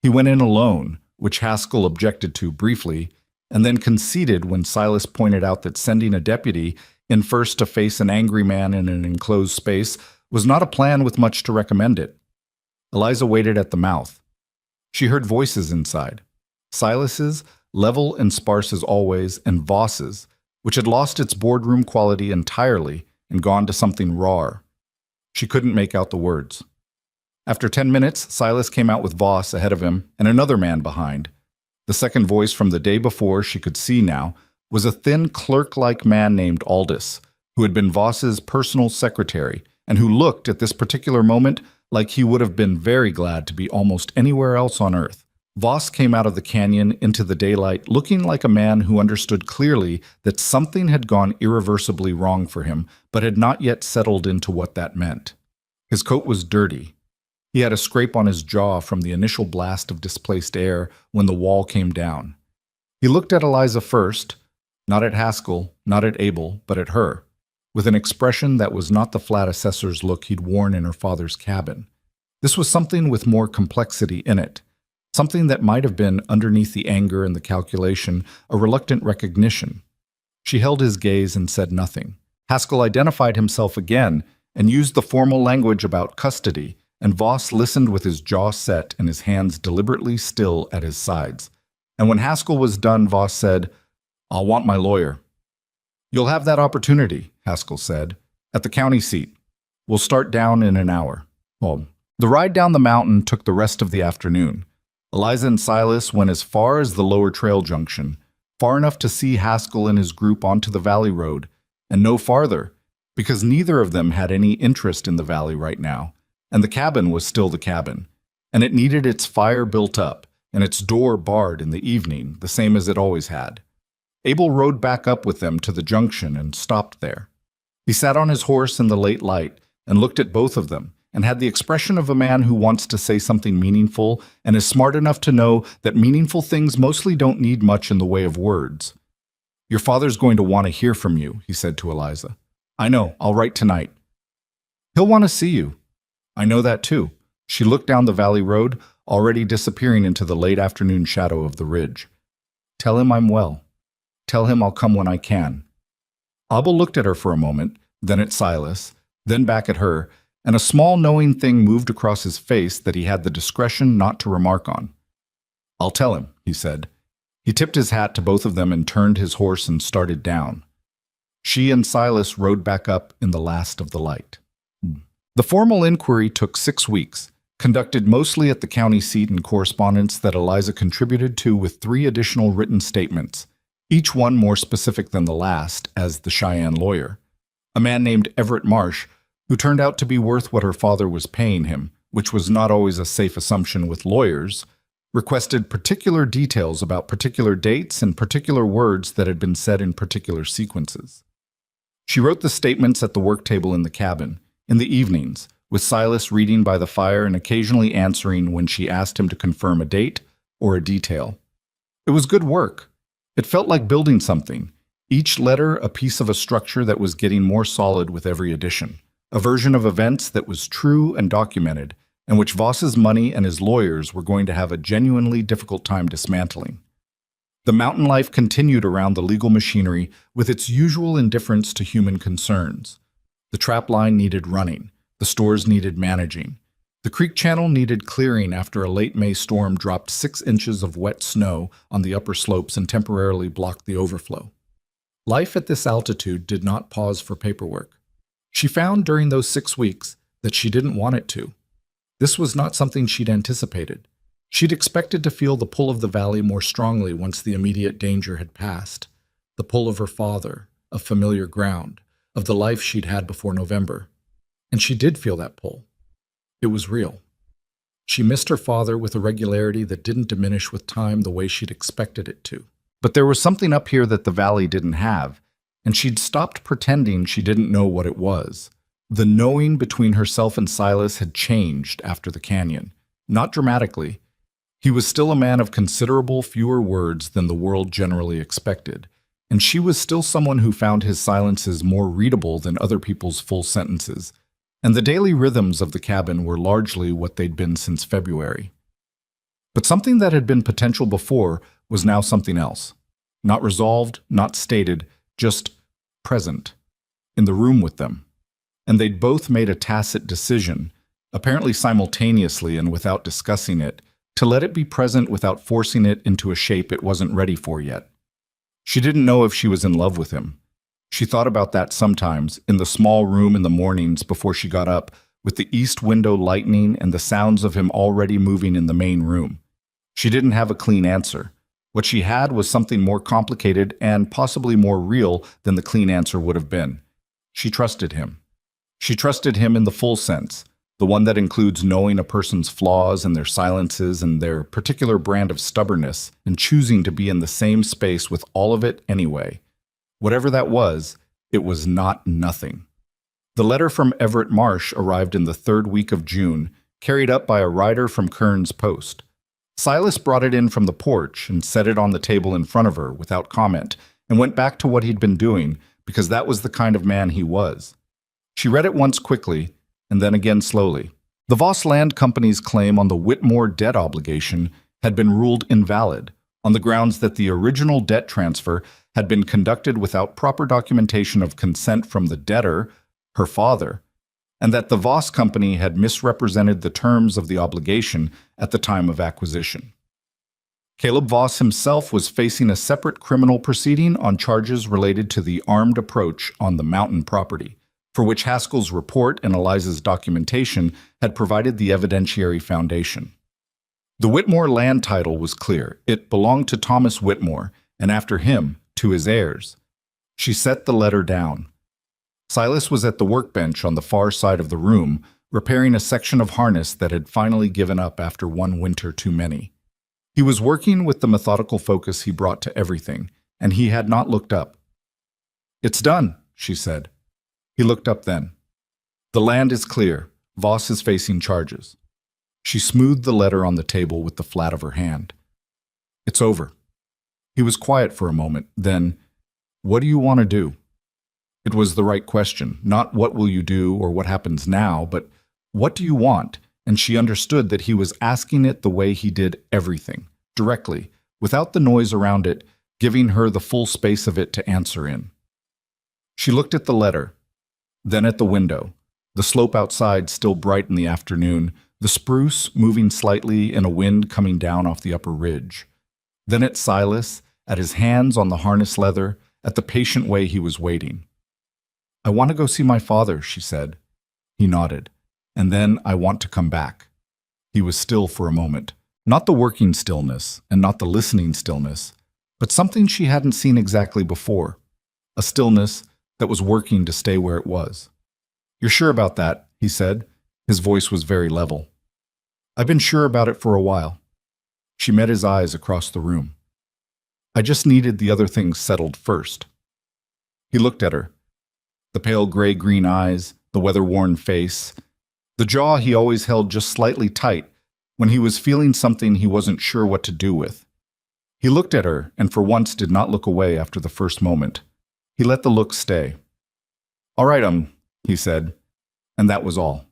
He went in alone, which Haskell objected to briefly, and then conceded when Silas pointed out that sending a deputy in first to face an angry man in an enclosed space was not a plan with much to recommend it. Eliza waited at the mouth. She heard voices inside. Silas's, level and sparse as always, and Voss's, which had lost its boardroom quality entirely and gone to something raw. She couldn't make out the words. After 10 minutes, Silas came out with Voss ahead of him and another man behind. The second voice from the day before she could see now was a thin clerk-like man named Aldous, who had been Voss's personal secretary and who looked at this particular moment like he would have been very glad to be almost anywhere else on earth. Voss came out of the canyon into the daylight looking like a man who understood clearly that something had gone irreversibly wrong for him, but had not yet settled into what that meant. His coat was dirty. He had a scrape on his jaw from the initial blast of displaced air when the wall came down. He looked at Eliza first, not at Haskell, not at Abel, but at her, with an expression that was not the flat assessor's look he'd worn in her father's cabin. This was something with more complexity in it, something that might have been, underneath the anger and the calculation, a reluctant recognition. She held his gaze and said nothing. Haskell identified himself again and used the formal language about custody, and Voss listened with his jaw set and his hands deliberately still at his sides. And when Haskell was done, Voss said, "I'll want my lawyer." "You'll have that opportunity," Haskell said, "at the county seat. We'll start down in an hour." Well, the ride down the mountain took the rest of the afternoon. Eliza and Silas went as far as the lower trail junction, far enough to see Haskell and his group onto the valley road, and no farther, because neither of them had any interest in the valley right now, and the cabin was still the cabin, and it needed its fire built up, and its door barred in the evening, the same as it always had. Abel rode back up with them to the junction and stopped there. He sat on his horse in the late light and looked at both of them, and had the expression of a man who wants to say something meaningful and is smart enough to know that meaningful things mostly don't need much in the way of words. "Your father's going to want to hear from you," he said to Eliza. "I know, I'll write tonight." "He'll want to see you." "I know that too." She looked down the valley road, already disappearing into the late afternoon shadow of the ridge. "Tell him I'm well. Tell him I'll come when I can." Abel looked at her for a moment, then at Silas, then back at her, and a small knowing thing moved across his face that he had the discretion not to remark on. "I'll tell him," he said. He tipped his hat to both of them and turned his horse and started down. She and Silas rode back up in the last of the light. The formal inquiry took 6 weeks, conducted mostly at the county seat in correspondence that Eliza contributed to with 3 additional written statements, each one more specific than the last, as the Cheyenne lawyer. A man named Everett Marsh, who turned out to be worth what her father was paying him, which was not always a safe assumption with lawyers, requested particular details about particular dates and particular words that had been said in particular sequences. She wrote the statements at the work table in the cabin, in the evenings, with Silas reading by the fire and occasionally answering when she asked him to confirm a date or a detail. It was good work. It felt like building something, each letter a piece of a structure that was getting more solid with every addition. A version of events that was true and documented, and which Voss's money and his lawyers were going to have a genuinely difficult time dismantling. The mountain life continued around the legal machinery with its usual indifference to human concerns. The trap line needed running. The stores needed managing. The creek channel needed clearing after a late May storm dropped 6 inches of wet snow on the upper slopes and temporarily blocked the overflow. Life at this altitude did not pause for paperwork. She found during those 6 weeks that she didn't want it to. This was not something she'd anticipated. She'd expected to feel the pull of the valley more strongly once the immediate danger had passed. The pull of her father, of familiar ground, of the life she'd had before November. And she did feel that pull. It was real. She missed her father with a regularity that didn't diminish with time the way she'd expected it to. But there was something up here that the valley didn't have, and she'd stopped pretending she didn't know what it was. The knowing between herself and Silas had changed after the canyon. Not dramatically. He was still a man of considerable fewer words than the world generally expected, and she was still someone who found his silences more readable than other people's full sentences, and the daily rhythms of the cabin were largely what they'd been since February. But something that had been potential before was now something else. Not resolved, not stated, just present, in the room with them. And they'd both made a tacit decision, apparently simultaneously and without discussing it, to let it be present without forcing it into a shape it wasn't ready for yet. She didn't know if she was in love with him. She thought about that sometimes, in the small room in the mornings before she got up, with the east window lightening and the sounds of him already moving in the main room. She didn't have a clean answer. What she had was something more complicated and possibly more real than the clean answer would have been. She trusted him. She trusted him in the full sense, the one that includes knowing a person's flaws and their silences and their particular brand of stubbornness and choosing to be in the same space with all of it anyway. Whatever that was, it was not nothing. The letter from Everett Marsh arrived in the third week of June, carried up by a rider from Kearns Post. Silas brought it in from the porch and set it on the table in front of her without comment and went back to what he'd been doing because that was the kind of man he was. She read it once quickly and then again slowly. The Voss Land Company's claim on the Whitmore debt obligation had been ruled invalid on the grounds that the original debt transfer had been conducted without proper documentation of consent from the debtor, her father, and that the Voss Company had misrepresented the terms of the obligation at the time of acquisition. Caleb Voss himself was facing a separate criminal proceeding on charges related to the armed approach on the mountain property, for which Haskell's report and Eliza's documentation had provided the evidentiary foundation. The Whitmore land title was clear. It belonged to Thomas Whitmore, and after him, to his heirs. She set the letter down. Silas was at the workbench on the far side of the room, repairing a section of harness that had finally given up after one winter too many. He was working with the methodical focus he brought to everything, and he had not looked up. "It's done," she said. He looked up then. "The land is clear. Voss is facing charges." She smoothed the letter on the table with the flat of her hand. "It's over." He was quiet for a moment, then, "What do you want to do?" It was the right question, not what will you do or what happens now, but what do you want? And she understood that he was asking it the way he did everything, directly, without the noise around it, giving her the full space of it to answer in. She looked at the letter, then at the window, the slope outside still bright in the afternoon, the spruce moving slightly in a wind coming down off the upper ridge. Then at Silas, at his hands on the harness leather, at the patient way he was waiting. "I want to go see my father," she said. He nodded. "And then I want to come back." He was still for a moment. Not the working stillness, and not the listening stillness, but something she hadn't seen exactly before. A stillness that was working to stay where it was. "You're sure about that?" he said. His voice was very level. "I've been sure about it for a while." She met his eyes across the room. "I just needed the other things settled first." He looked at her. The pale gray-green eyes, the weather-worn face, the jaw he always held just slightly tight when he was feeling something he wasn't sure what to do with. He looked at her and for once did not look away after the first moment. He let the look stay. "All right, he said, and that was all.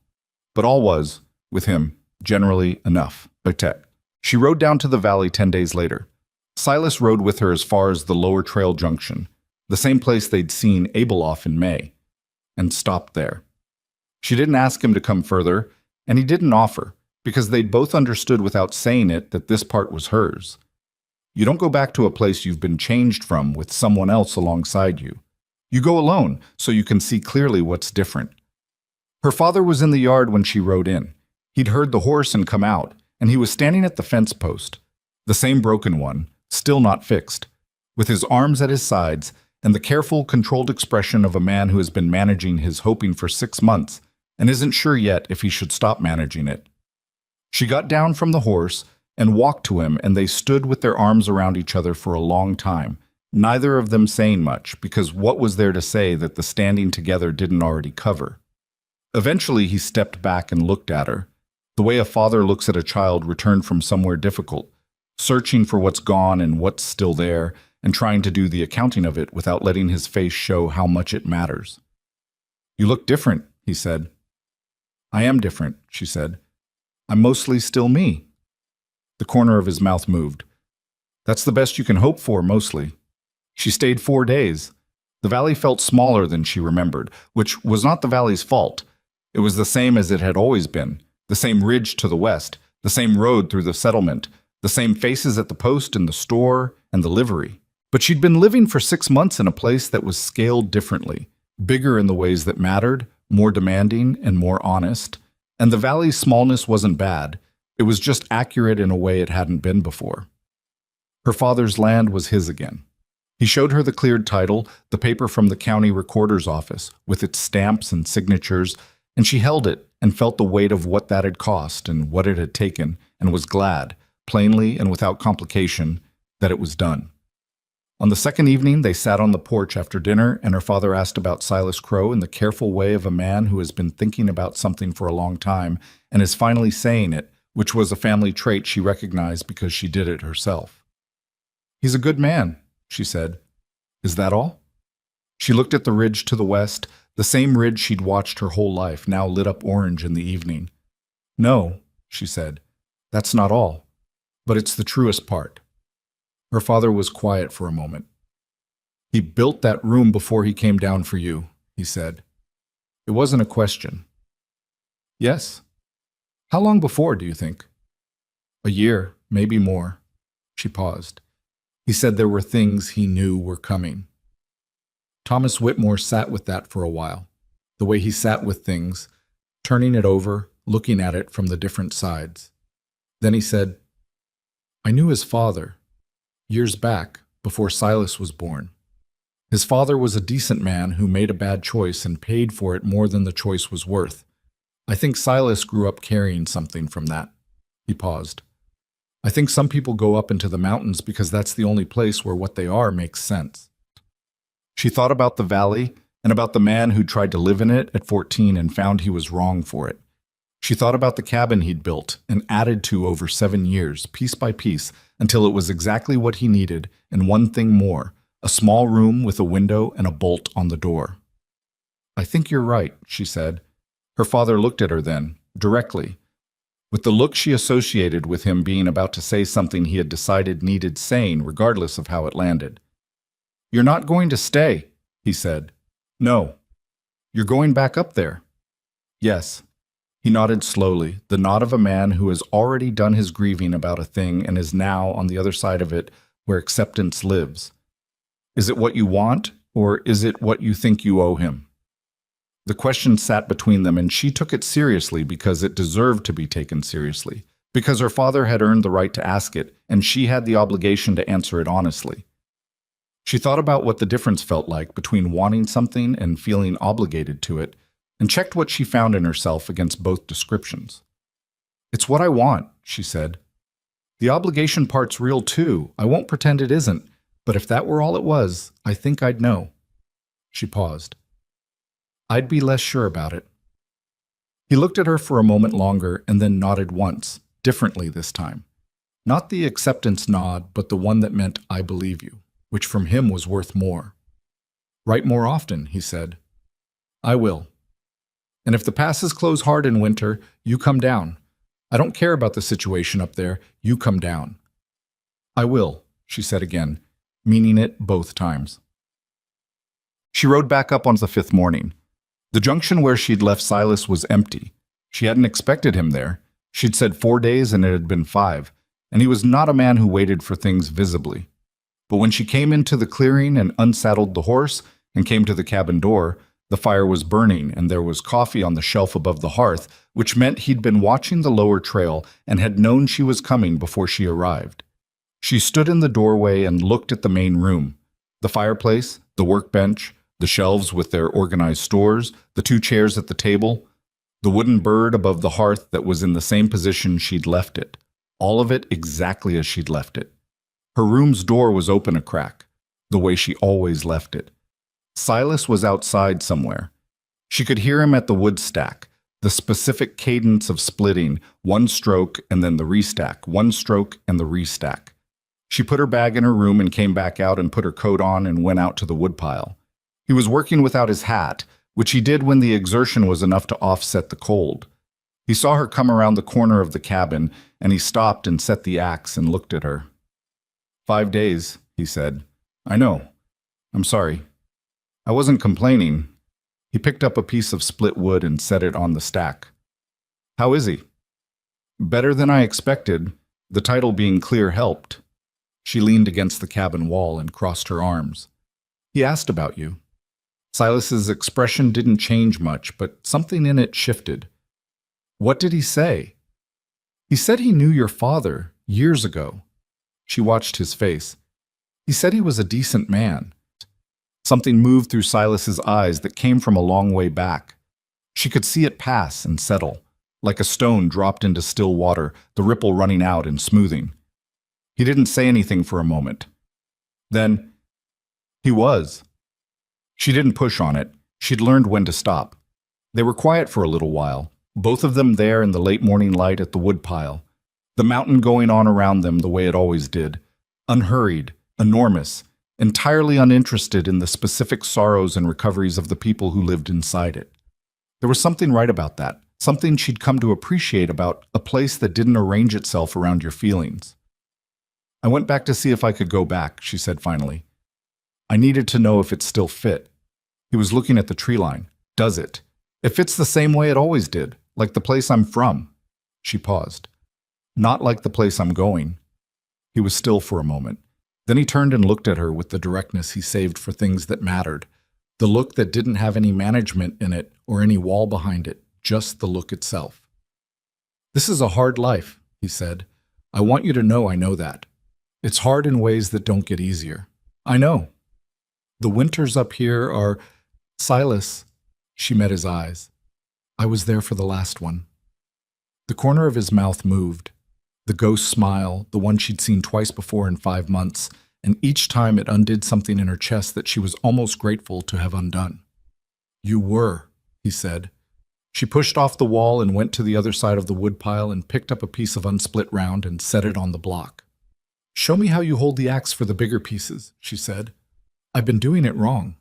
But all was, with him, generally enough. Peut-être. She rode down to the valley 10 days later. Silas rode with her as far as the lower trail junction, the same place they'd seen Abel off in May, and stopped there. She didn't ask him to come further, and he didn't offer, because they'd both understood without saying it that this part was hers. You don't go back to a place you've been changed from with someone else alongside you. You go alone, so you can see clearly what's different. Her father was in the yard when she rode in. He'd heard the horse and come out, and he was standing at the fence post, the same broken one, still not fixed, with his arms at his sides and the careful, controlled expression of a man who has been managing his hoping for 6 months and isn't sure yet if he should stop managing it. She got down from the horse and walked to him, and they stood with their arms around each other for a long time, neither of them saying much, because what was there to say that the standing together didn't already cover? Eventually he stepped back and looked at her, the way a father looks at a child returned from somewhere difficult, searching for what's gone and what's still there, and trying to do the accounting of it without letting his face show how much it matters. "You look different," he said. "I am different," she said. "I'm mostly still me." The corner of his mouth moved. "That's the best you can hope for, mostly." She stayed 4 days. The valley felt smaller than she remembered, which was not the valley's fault. It was the same as it had always been, the same ridge to the west, the same road through the settlement, the same faces at the post and the store and the livery. But she'd been living for 6 months in a place that was scaled differently, bigger in the ways that mattered, more demanding and more honest. And the valley's smallness wasn't bad. It was just accurate in a way it hadn't been before. Her father's land was his again. He showed her the cleared title, the paper from the county recorder's office, with its stamps and signatures, and she held it and felt the weight of what that had cost and what it had taken, and was glad, plainly and without complication, that it was done. On the second evening, they sat on the porch after dinner, and her father asked about Silas Crow in the careful way of a man who has been thinking about something for a long time and is finally saying it, which was a family trait she recognized because she did it herself. "He's a good man," she said. "Is that all?" She looked at the ridge to the west, the same ridge she'd watched her whole life, now lit up orange in the evening. "No," she said, "that's not all. But it's the truest part." Her father was quiet for a moment. "He built that room before he came down for you," he said. It wasn't a question. "Yes. How long before, do you think?" "A year, maybe more." She paused. "He said there were things he knew were coming." Thomas Whitmore sat with that for a while, the way he sat with things, turning it over, looking at it from the different sides. Then he said, "I knew his father, years back, before Silas was born. His father was a decent man who made a bad choice and paid for it more than the choice was worth. I think Silas grew up carrying something from that." He paused. "I think some people go up into the mountains because that's the only place where what they are makes sense." She thought about the valley and about the man who tried to live in it at 14 and found he was wrong for it. She thought about the cabin he'd built and added to over 7 years, piece by piece, until it was exactly what he needed, and one thing more, a small room with a window and a bolt on the door. "I think you're right," she said. Her father looked at her then, directly, with the look she associated with him being about to say something he had decided needed saying regardless of how it landed. "You're not going to stay," he said. "No. You're going back up there." "Yes." He nodded slowly, the nod of a man who has already done his grieving about a thing and is now on the other side of it where acceptance lives. "Is it what you want, or is it what you think you owe him?" The question sat between them, and she took it seriously because it deserved to be taken seriously, because her father had earned the right to ask it, and she had the obligation to answer it honestly. She thought about what the difference felt like between wanting something and feeling obligated to it, and checked what she found in herself against both descriptions. "It's what I want," she said. "The obligation part's real too. I won't pretend it isn't, but if that were all it was, I think I'd know." She paused. "I'd be less sure about it." He looked at her for a moment longer and then nodded once, differently this time. Not the acceptance nod, but the one that meant "I believe you," which from him was worth more. "Write more often," he said. "I will. And if the passes close hard in winter, you come down. I don't care about the situation up there. You come down." "I will," she said again, meaning it both times. She rode back up on the 5th morning. The junction where she'd left Silas was empty. She hadn't expected him there. She'd said 4 days and it had been 5, and he was not a man who waited for things visibly. But when she came into the clearing and unsaddled the horse and came to the cabin door, the fire was burning and there was coffee on the shelf above the hearth, which meant he'd been watching the lower trail and had known she was coming before she arrived. She stood in the doorway and looked at the main room. The fireplace, the workbench, the shelves with their organized stores, the 2 chairs at the table, the wooden bird above the hearth that was in the same position she'd left it. All of it exactly as she'd left it. Her room's door was open a crack, the way she always left it. Silas was outside somewhere. She could hear him at the wood stack, the specific cadence of splitting, 1 stroke and then the restack, 1 stroke and the restack. She put her bag in her room and came back out and put her coat on and went out to the woodpile. He was working without his hat, which he did when the exertion was enough to offset the cold. He saw her come around the corner of the cabin, and he stopped and set the axe and looked at her. 5 days, he said. I know. I'm sorry. I wasn't complaining. He picked up a piece of split wood and set it on the stack. How is he? Better than I expected. The title being clear helped. She leaned against the cabin wall and crossed her arms. He asked about you. Silas's expression didn't change much, but something in it shifted. What did he say? He said he knew your father years ago. She watched his face. He said he was a decent man. Something moved through Silas's eyes that came from a long way back. She could see it pass and settle, like a stone dropped into still water, the ripple running out and smoothing. He didn't say anything for a moment. Then, he was. She didn't push on it. She'd learned when to stop. They were quiet for a little while, both of them there in the late morning light at the woodpile, the mountain going on around them the way it always did, unhurried, enormous, entirely uninterested in the specific sorrows and recoveries of the people who lived inside it. There was something right about that, something she'd come to appreciate about a place that didn't arrange itself around your feelings. I went back to see if I could go back, she said finally. I needed to know if it still fit. He was looking at the tree line. Does it? It fits the same way it always did, like the place I'm from. She paused. Not like the place I'm going. He was still for a moment. Then he turned and looked at her with the directness he saved for things that mattered, the look that didn't have any management in it or any wall behind it, just the look itself. This is a hard life, he said. I want you to know I know that. It's hard in ways that don't get easier. I know. The winters up here are... Silas, she met his eyes. I was there for the last one. The corner of his mouth moved. The ghost smile, the one she'd seen twice before in 5 months, and each time it undid something in her chest that she was almost grateful to have undone. You were, he said. She pushed off the wall and went to the other side of the woodpile and picked up a piece of unsplit round and set it on the block. Show me how you hold the axe for the bigger pieces, she said. I've been doing it wrong.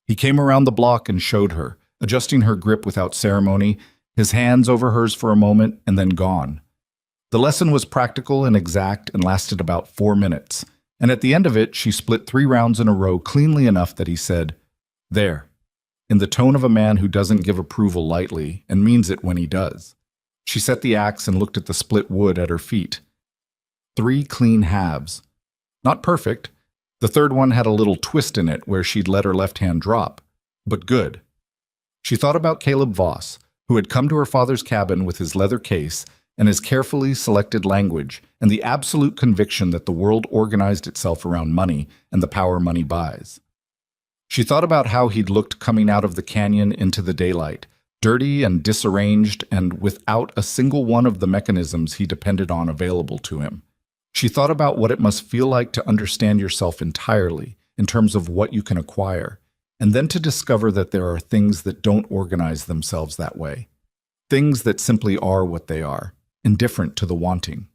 He came around the block and showed her, adjusting her grip without ceremony, his hands over hers for a moment and then gone. The lesson was practical and exact and lasted about 4 minutes, and at the end of it she split 3 rounds in a row cleanly enough that he said, There, in the tone of a man who doesn't give approval lightly and means it when he does. She set the axe and looked at the split wood at her feet. 3 clean halves. Not perfect. The third one had a little twist in it where she'd let her left hand drop, but good. She thought about Caleb Voss, who had come to her father's cabin with his leather case and his carefully selected language and the absolute conviction that the world organized itself around money and the power money buys. She thought about how he'd looked coming out of the canyon into the daylight, dirty and disarranged and without a single one of the mechanisms he depended on available to him. She thought about what it must feel like to understand yourself entirely in terms of what you can acquire, and then to discover that there are things that don't organize themselves that way, things that simply are what they are, indifferent to the wanting.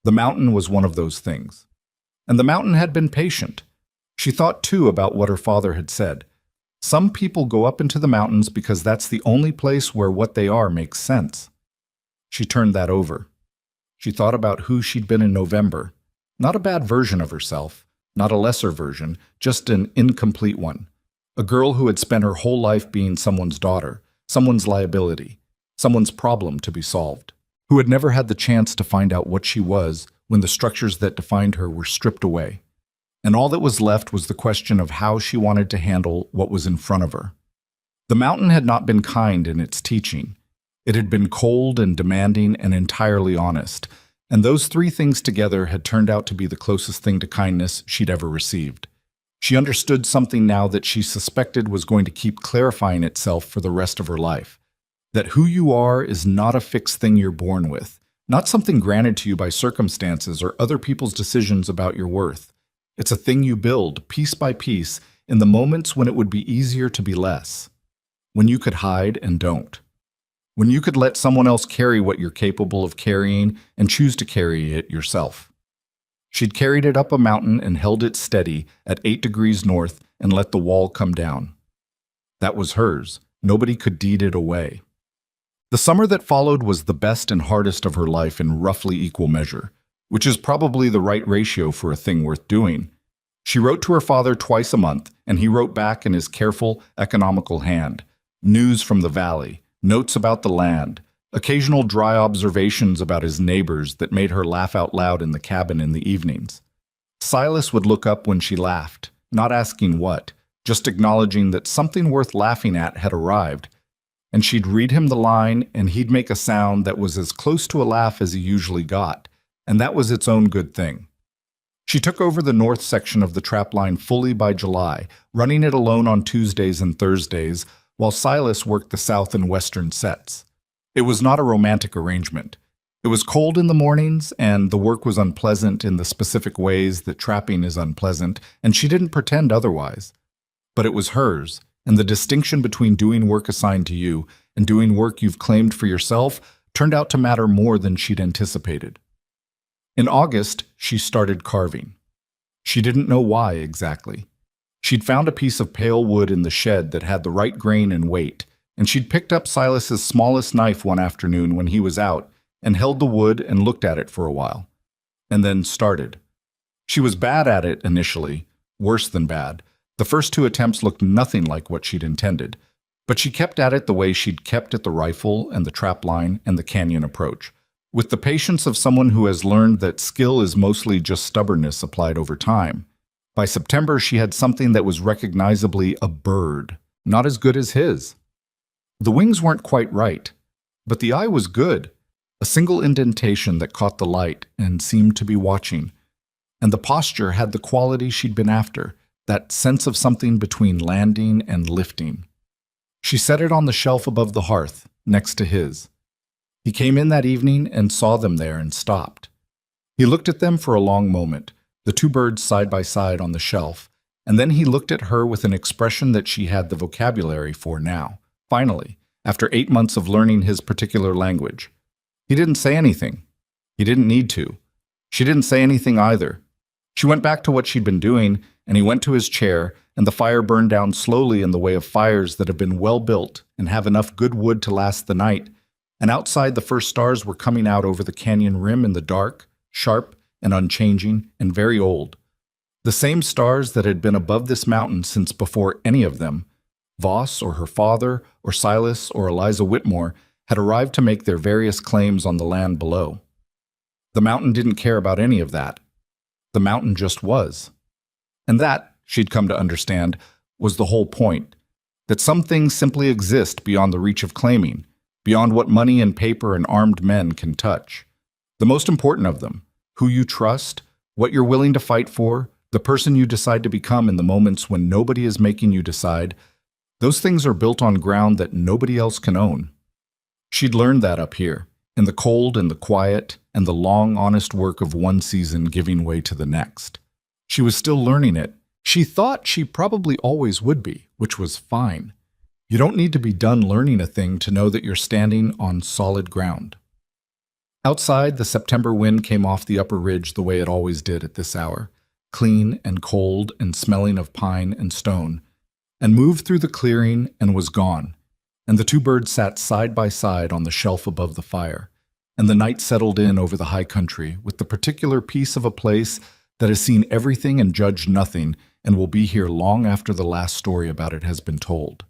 The mountain was one of those things. And the mountain had been patient. She thought, too, about what her father had said. Some people go up into the mountains because that's the only place where what they are makes sense. She turned that over. She thought about who she'd been in November. Not a bad version of herself, not a lesser version, just an incomplete one. A girl who had spent her whole life being someone's daughter, someone's liability, someone's problem to be solved, who had never had the chance to find out what she was when the structures that defined her were stripped away. And all that was left was the question of how she wanted to handle what was in front of her. The mountain had not been kind in its teaching. It had been cold and demanding and entirely honest, and those 3 things together had turned out to be the closest thing to kindness she'd ever received. She understood something now that she suspected was going to keep clarifying itself for the rest of her life, that who you are is not a fixed thing you're born with, not something granted to you by circumstances or other people's decisions about your worth. It's a thing you build, piece by piece, in the moments when it would be easier to be less, when you could hide and don't. When you could let someone else carry what you're capable of carrying and choose to carry it yourself. She'd carried it up a mountain and held it steady at 8 degrees north and let the wall come down. That was hers. Nobody could deed it away. The summer that followed was the best and hardest of her life in roughly equal measure, which is probably the right ratio for a thing worth doing. She wrote to her father twice a month, and he wrote back in his careful, economical hand. News from the valley, notes about the land, occasional dry observations about his neighbors that made her laugh out loud in the cabin in the evenings. Silas would look up when she laughed, not asking what, just acknowledging that something worth laughing at had arrived, and she'd read him the line, and he'd make a sound that was as close to a laugh as he usually got, and that was its own good thing. She took over the north section of the trapline fully by July, running it alone on Tuesdays and Thursdays, while Silas worked the south and western sets. It was not a romantic arrangement. It was cold in the mornings, and the work was unpleasant in the specific ways that trapping is unpleasant, and she didn't pretend otherwise. But it was hers, and the distinction between doing work assigned to you and doing work you've claimed for yourself turned out to matter more than she'd anticipated. In August, she started carving. She didn't know why exactly. She'd found a piece of pale wood in the shed that had the right grain and weight, and she'd picked up Silas's smallest knife one afternoon when he was out and held the wood and looked at it for a while, and then started. She was bad at it initially, worse than bad. The first 2 attempts looked nothing like what she'd intended, but she kept at it the way she'd kept at the rifle and the trap line and the canyon approach, with the patience of someone who has learned that skill is mostly just stubbornness applied over time. By September, she had something that was recognizably a bird, not as good as his. The wings weren't quite right, but the eye was good, a single indentation that caught the light and seemed to be watching, and the posture had the quality she'd been after, that sense of something between landing and lifting. She set it on the shelf above the hearth, next to his. He came in that evening and saw them there and stopped. He looked at them for a long moment, the 2 birds side by side on the shelf, and then he looked at her with an expression that she had the vocabulary for now, finally, after 8 months of learning his particular language. He didn't say anything. He didn't need to. She didn't say anything either. She went back to what she'd been doing, and he went to his chair, and the fire burned down slowly in the way of fires that have been well built and have enough good wood to last the night, and outside the first stars were coming out over the canyon rim in the dark, sharp and unchanging and very old. The same stars that had been above this mountain since before any of them, Voss or her father or Silas or Eliza Whitmore, had arrived to make their various claims on the land below. The mountain didn't care about any of that. The mountain just was. And that, she'd come to understand, was the whole point, that some things simply exist beyond the reach of claiming, beyond what money and paper and armed men can touch. The most important of them, who you trust, what you're willing to fight for, the person you decide to become in the moments when nobody is making you decide, those things are built on ground that nobody else can own. She'd learned that up here, in the cold and the quiet and the long, honest work of one season giving way to the next. She was still learning it. She thought she probably always would be, which was fine. You don't need to be done learning a thing to know that you're standing on solid ground. Outside, the September wind came off the upper ridge the way it always did at this hour, clean and cold and smelling of pine and stone, and moved through the clearing and was gone, and the 2 birds sat side by side on the shelf above the fire, and the night settled in over the high country with the particular peace of a place that has seen everything and judged nothing and will be here long after the last story about it has been told.